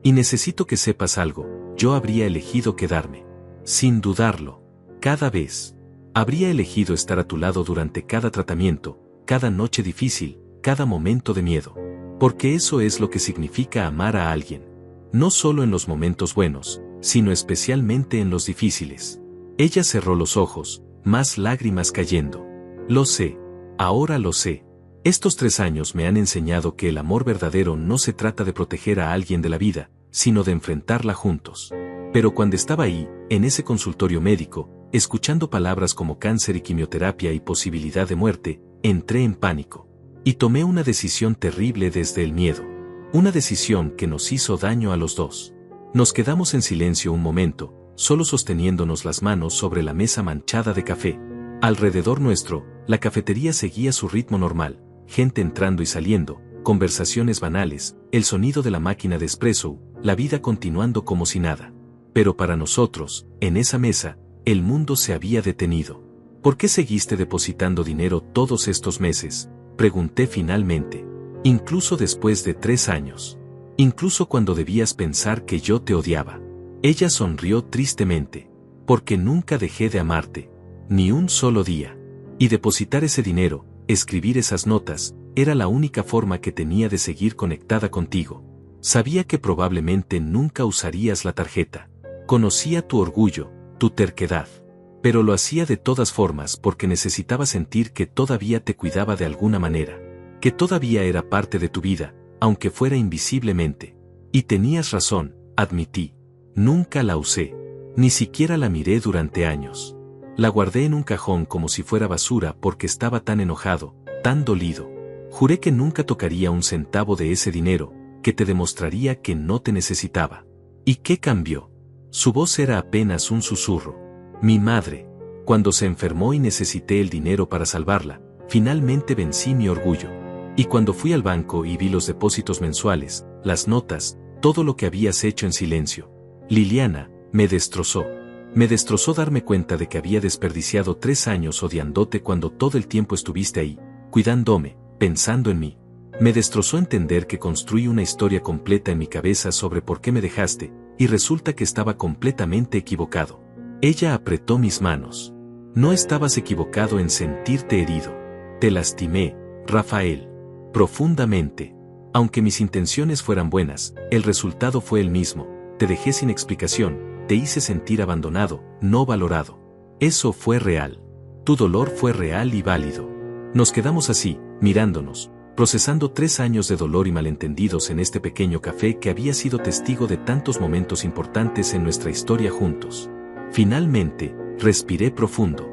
Y necesito que sepas algo, yo habría elegido quedarme. Sin dudarlo. Cada vez. Habría elegido estar a tu lado durante cada tratamiento, cada noche difícil, cada momento de miedo. Porque eso es lo que significa amar a alguien. No solo en los momentos buenos, sino especialmente en los difíciles. Ella cerró los ojos, más lágrimas cayendo. Lo sé. Ahora lo sé. Estos 3 años me han enseñado que el amor verdadero no se trata de proteger a alguien de la vida, sino de enfrentarla juntos. Pero cuando estaba ahí, en ese consultorio médico, escuchando palabras como cáncer y quimioterapia y posibilidad de muerte, entré en pánico. Y tomé una decisión terrible desde el miedo. Una decisión que nos hizo daño a los dos. Nos quedamos en silencio un momento, solo sosteniéndonos las manos sobre la mesa manchada de café. Alrededor nuestro, la cafetería seguía su ritmo normal, gente entrando y saliendo, conversaciones banales, el sonido de la máquina de espresso, la vida continuando como si nada. Pero para nosotros, en esa mesa, el mundo se había detenido. ¿Por qué seguiste depositando dinero todos estos meses?, pregunté finalmente. Incluso después de 3 años. Incluso cuando debías pensar que yo te odiaba. Ella sonrió tristemente. Porque nunca dejé de amarte. Ni un solo día. Y depositar ese dinero, escribir esas notas, era la única forma que tenía de seguir conectada contigo. Sabía que probablemente nunca usarías la tarjeta. Conocía tu orgullo, tu terquedad. Pero lo hacía de todas formas porque necesitaba sentir que todavía te cuidaba de alguna manera. Que todavía era parte de tu vida, aunque fuera invisiblemente. Y tenías razón, admití. Nunca la usé. Ni siquiera la miré durante años. La guardé en un cajón como si fuera basura porque estaba tan enojado, tan dolido. Juré que nunca tocaría un centavo de ese dinero, que te demostraría que no te necesitaba. ¿Y qué cambió? Su voz era apenas un susurro. Mi madre. Cuando se enfermó y necesité el dinero para salvarla, finalmente vencí mi orgullo. Y cuando fui al banco y vi los depósitos mensuales, las notas, todo lo que habías hecho en silencio. Liliana, me destrozó. Me destrozó darme cuenta de que había desperdiciado 3 años odiándote cuando todo el tiempo estuviste ahí, cuidándome, pensando en mí. Me destrozó entender que construí una historia completa en mi cabeza sobre por qué me dejaste, y resulta que estaba completamente equivocado. Ella apretó mis manos. No estabas equivocado en sentirte herido. Te lastimé, Rafael. Profundamente. Aunque mis intenciones fueran buenas, el resultado fue el mismo. Te dejé sin explicación, te hice sentir abandonado, no valorado. Eso fue real. Tu dolor fue real y válido. Nos quedamos así, mirándonos, procesando 3 años de dolor y malentendidos en este pequeño café que había sido testigo de tantos momentos importantes en nuestra historia juntos. Finalmente, respiré profundo.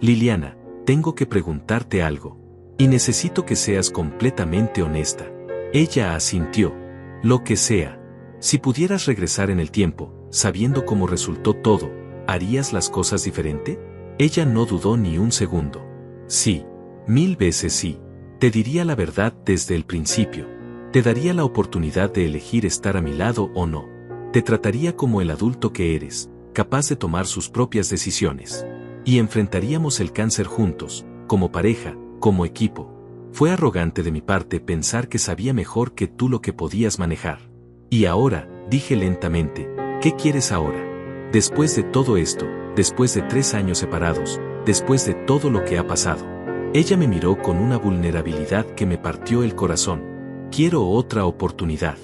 Liliana, tengo que preguntarte algo. Y necesito que seas completamente honesta. Ella asintió. Lo que sea. Si pudieras regresar en el tiempo, sabiendo cómo resultó todo, ¿harías las cosas diferente? Ella no dudó ni un segundo. Sí. 1000 veces sí. Te diría la verdad desde el principio. Te daría la oportunidad de elegir estar a mi lado o no. Te trataría como el adulto que eres, capaz de tomar sus propias decisiones. Y enfrentaríamos el cáncer juntos, como pareja, como equipo. Fue arrogante de mi parte pensar que sabía mejor que tú lo que podías manejar. Y ahora, dije lentamente, ¿qué quieres ahora? Después de todo esto, después de 3 años separados, después de todo lo que ha pasado. Ella me miró con una vulnerabilidad que me partió el corazón. Quiero otra oportunidad.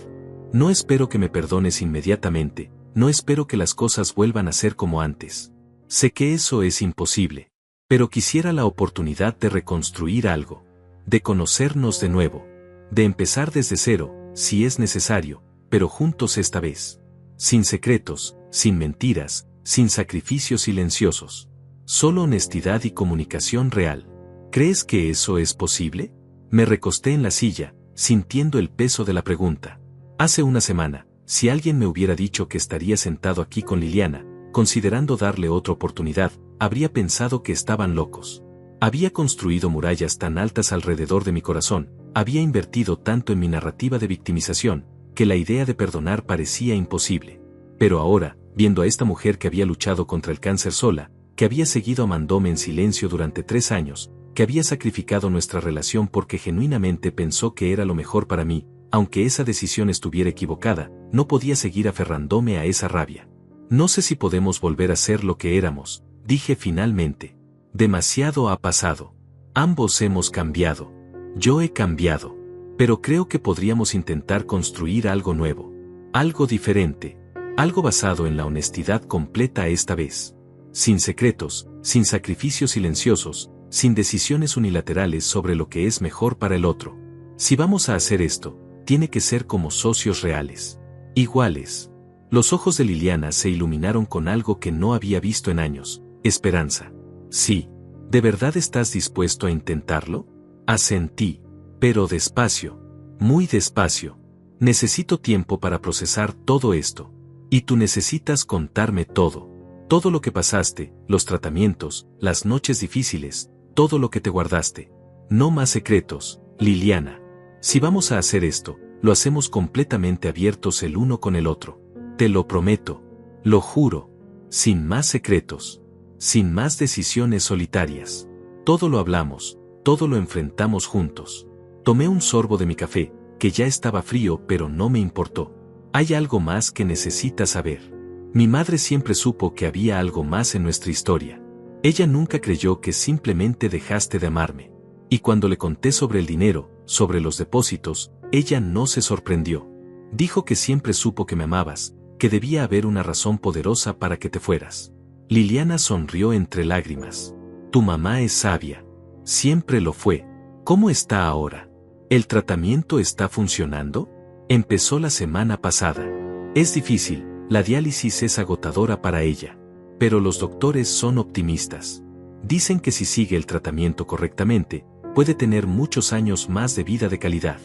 No espero que me perdones inmediatamente, no espero que las cosas vuelvan a ser como antes. Sé que eso es imposible. Pero quisiera la oportunidad de reconstruir algo. De conocernos de nuevo. De empezar desde cero, si es necesario, pero juntos esta vez. Sin secretos, sin mentiras, sin sacrificios silenciosos. Solo honestidad y comunicación real. ¿Crees que eso es posible? Me recosté en la silla, sintiendo el peso de la pregunta. Hace una semana, si alguien me hubiera dicho que estaría sentado aquí con Liliana, considerando darle otra oportunidad, habría pensado que estaban locos. Había construido murallas tan altas alrededor de mi corazón, había invertido tanto en mi narrativa de victimización, que la idea de perdonar parecía imposible. Pero ahora, viendo a esta mujer que había luchado contra el cáncer sola, que había seguido amándome en silencio durante 3 años, que había sacrificado nuestra relación porque genuinamente pensó que era lo mejor para mí, aunque esa decisión estuviera equivocada, no podía seguir aferrándome a esa rabia. No sé si podemos volver a ser lo que éramos, dije finalmente. Demasiado ha pasado. Ambos hemos cambiado. Yo he cambiado. Pero creo que podríamos intentar construir algo nuevo. Algo diferente. Algo basado en la honestidad completa esta vez. Sin secretos, sin sacrificios silenciosos, sin decisiones unilaterales sobre lo que es mejor para el otro. Si vamos a hacer esto, tiene que ser como socios reales. Iguales. Los ojos de Liliana se iluminaron con algo que no había visto en años: esperanza. Sí. ¿De verdad estás dispuesto a intentarlo? Asentí. Pero despacio. Muy despacio. Necesito tiempo para procesar todo esto. Y tú necesitas contarme todo. Todo lo que pasaste, los tratamientos, las noches difíciles, todo lo que te guardaste. No más secretos, Liliana. Si vamos a hacer esto, lo hacemos completamente abiertos el uno con el otro. Te lo prometo. Lo juro. Sin más secretos. Sin más decisiones solitarias. Todo lo hablamos, todo lo enfrentamos juntos. Tomé un sorbo de mi café, que ya estaba frío pero no me importó. Hay algo más que necesitas saber. Mi madre siempre supo que había algo más en nuestra historia. Ella nunca creyó que simplemente dejaste de amarme. Y cuando le conté sobre el dinero, sobre los depósitos, ella no se sorprendió. Dijo que siempre supo que me amabas, que debía haber una razón poderosa para que te fueras. Liliana sonrió entre lágrimas. Tu mamá es sabia. Siempre lo fue. ¿Cómo está ahora? ¿El tratamiento está funcionando? Empezó la semana pasada. Es difícil, la diálisis es agotadora para ella. Pero los doctores son optimistas. Dicen que si sigue el tratamiento correctamente, puede tener muchos años más de vida de calidad.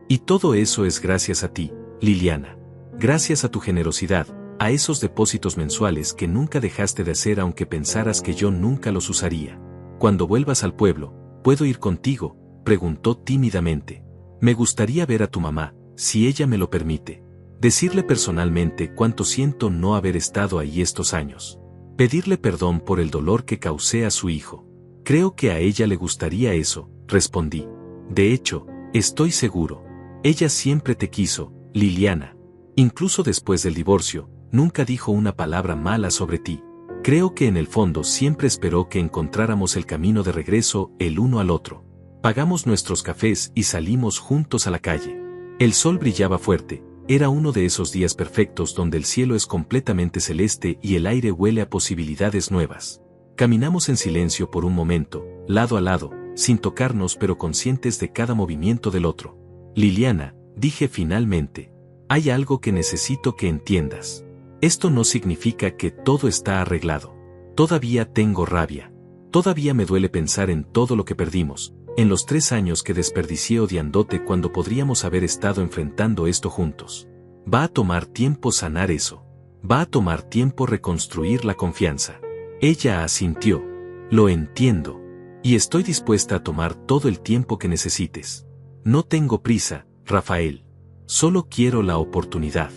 Y todo eso es gracias a ti, Liliana. Gracias a tu generosidad, a esos depósitos mensuales que nunca dejaste de hacer aunque pensaras que yo nunca los usaría. Cuando vuelvas al pueblo, ¿puedo ir contigo?, preguntó tímidamente. Me gustaría ver a tu mamá, si ella me lo permite. Decirle personalmente cuánto siento no haber estado ahí estos años. Pedirle perdón por el dolor que causé a su hijo. Creo que a ella le gustaría eso, respondí. De hecho, estoy seguro. Ella siempre te quiso, Liliana. Incluso después del divorcio, nunca dijo una palabra mala sobre ti. Creo que en el fondo siempre esperó que encontráramos el camino de regreso el uno al otro. Pagamos nuestros cafés y salimos juntos a la calle. El sol brillaba fuerte, era uno de esos días perfectos donde el cielo es completamente celeste y el aire huele a posibilidades nuevas. Caminamos en silencio por un momento, lado a lado, sin tocarnos pero conscientes de cada movimiento del otro. Liliana, dije finalmente, hay algo que necesito que entiendas. Esto no significa que todo está arreglado. Todavía tengo rabia. Todavía me duele pensar en todo lo que perdimos, en los 3 años que desperdicié odiándote cuando podríamos haber estado enfrentando esto juntos. Va a tomar tiempo sanar eso. Va a tomar tiempo reconstruir la confianza. Ella asintió. Lo entiendo. Y estoy dispuesta a tomar todo el tiempo que necesites. No tengo prisa, Rafael. Solo quiero la oportunidad.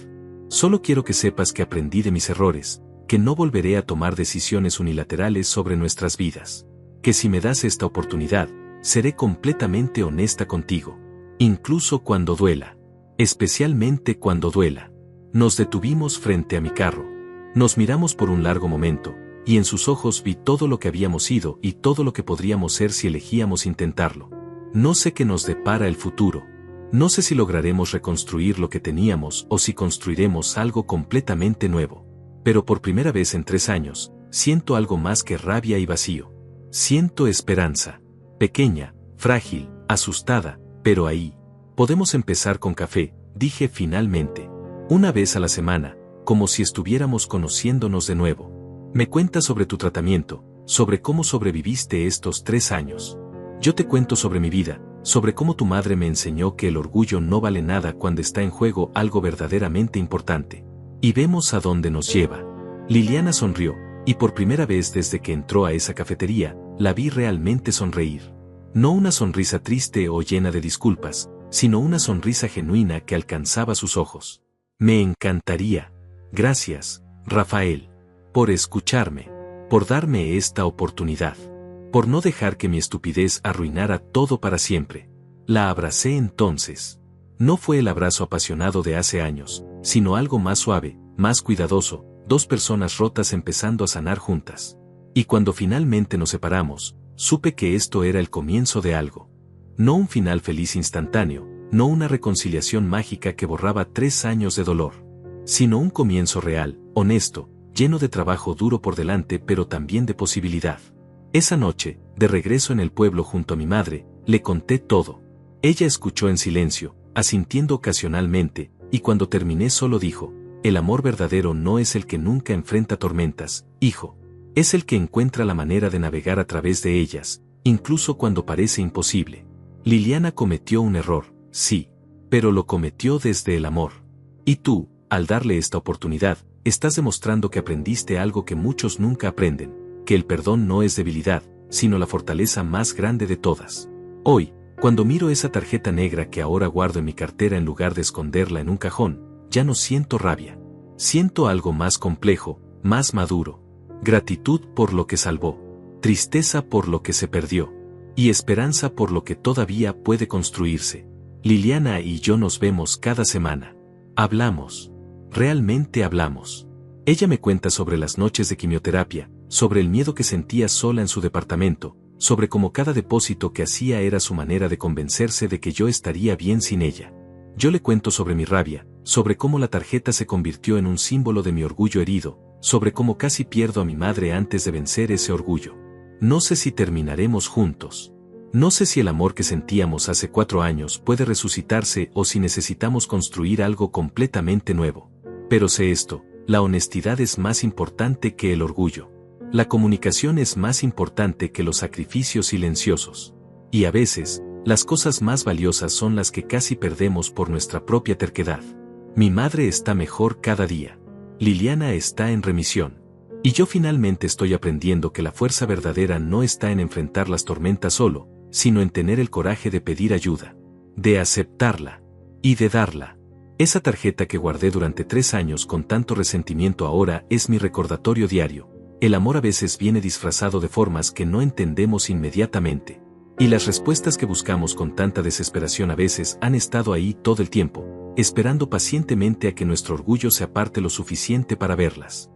Solo quiero que sepas que aprendí de mis errores, que no volveré a tomar decisiones unilaterales sobre nuestras vidas. Que si me das esta oportunidad, seré completamente honesta contigo. Incluso cuando duela. Especialmente cuando duela. Nos detuvimos frente a mi carro. Nos miramos por un largo momento, y en sus ojos vi todo lo que habíamos sido y todo lo que podríamos ser si elegíamos intentarlo. No sé qué nos depara el futuro. No sé si lograremos reconstruir lo que teníamos o si construiremos algo completamente nuevo. Pero por primera vez en 3 años, siento algo más que rabia y vacío. Siento esperanza. Pequeña, frágil, asustada, pero ahí. Podemos empezar con café, dije finalmente. Una vez a la semana, como si estuviéramos conociéndonos de nuevo. Me cuentas sobre tu tratamiento, sobre cómo sobreviviste estos 3 años. Yo te cuento sobre mi vida, sobre cómo tu madre me enseñó que el orgullo no vale nada cuando está en juego algo verdaderamente importante. Y vemos a dónde nos lleva. Liliana sonrió, y por primera vez desde que entró a esa cafetería, la vi realmente sonreír. No una sonrisa triste o llena de disculpas, sino una sonrisa genuina que alcanzaba sus ojos. Me encantaría. Gracias, Rafael, por escucharme, por darme esta oportunidad, por no dejar que mi estupidez arruinara todo para siempre. La abracé entonces. No fue el abrazo apasionado de hace años, sino algo más suave, más cuidadoso, dos personas rotas empezando a sanar juntas. Y cuando finalmente nos separamos, supe que esto era el comienzo de algo. No un final feliz instantáneo, no una reconciliación mágica que borraba 3 años de dolor, sino un comienzo real, honesto, lleno de trabajo duro por delante pero también de posibilidad. Esa noche, de regreso en el pueblo junto a mi madre, le conté todo. Ella escuchó en silencio, asintiendo ocasionalmente, y cuando terminé solo dijo: el amor verdadero no es el que nunca enfrenta tormentas, hijo. Es el que encuentra la manera de navegar a través de ellas, incluso cuando parece imposible. Liliana cometió un error, sí, pero lo cometió desde el amor. Y tú, al darle esta oportunidad, estás demostrando que aprendiste algo que muchos nunca aprenden, que el perdón no es debilidad, sino la fortaleza más grande de todas. Hoy, cuando miro esa tarjeta negra que ahora guardo en mi cartera en lugar de esconderla en un cajón, ya no siento rabia. Siento algo más complejo, más maduro. Gratitud por lo que salvó, tristeza por lo que se perdió, y esperanza por lo que todavía puede construirse. Liliana y yo nos vemos cada semana. Hablamos. Realmente hablamos. Ella me cuenta sobre las noches de quimioterapia, sobre el miedo que sentía sola en su departamento, sobre cómo cada depósito que hacía era su manera de convencerse de que yo estaría bien sin ella. Yo le cuento sobre mi rabia, sobre cómo la tarjeta se convirtió en un símbolo de mi orgullo herido, sobre cómo casi pierdo a mi madre antes de vencer ese orgullo. No sé si terminaremos juntos. No sé si el amor que sentíamos hace 4 años puede resucitarse o si necesitamos construir algo completamente nuevo. Pero sé esto, la honestidad es más importante que el orgullo. La comunicación es más importante que los sacrificios silenciosos. Y a veces, las cosas más valiosas son las que casi perdemos por nuestra propia terquedad. Mi madre está mejor cada día. Liliana está en remisión. Y yo finalmente estoy aprendiendo que la fuerza verdadera no está en enfrentar las tormentas solo, sino en tener el coraje de pedir ayuda, de aceptarla y de darla. Esa tarjeta que guardé durante 3 años con tanto resentimiento ahora es mi recordatorio diario. El amor a veces viene disfrazado de formas que no entendemos inmediatamente. Y las respuestas que buscamos con tanta desesperación a veces han estado ahí todo el tiempo, esperando pacientemente a que nuestro orgullo se aparte lo suficiente para verlas.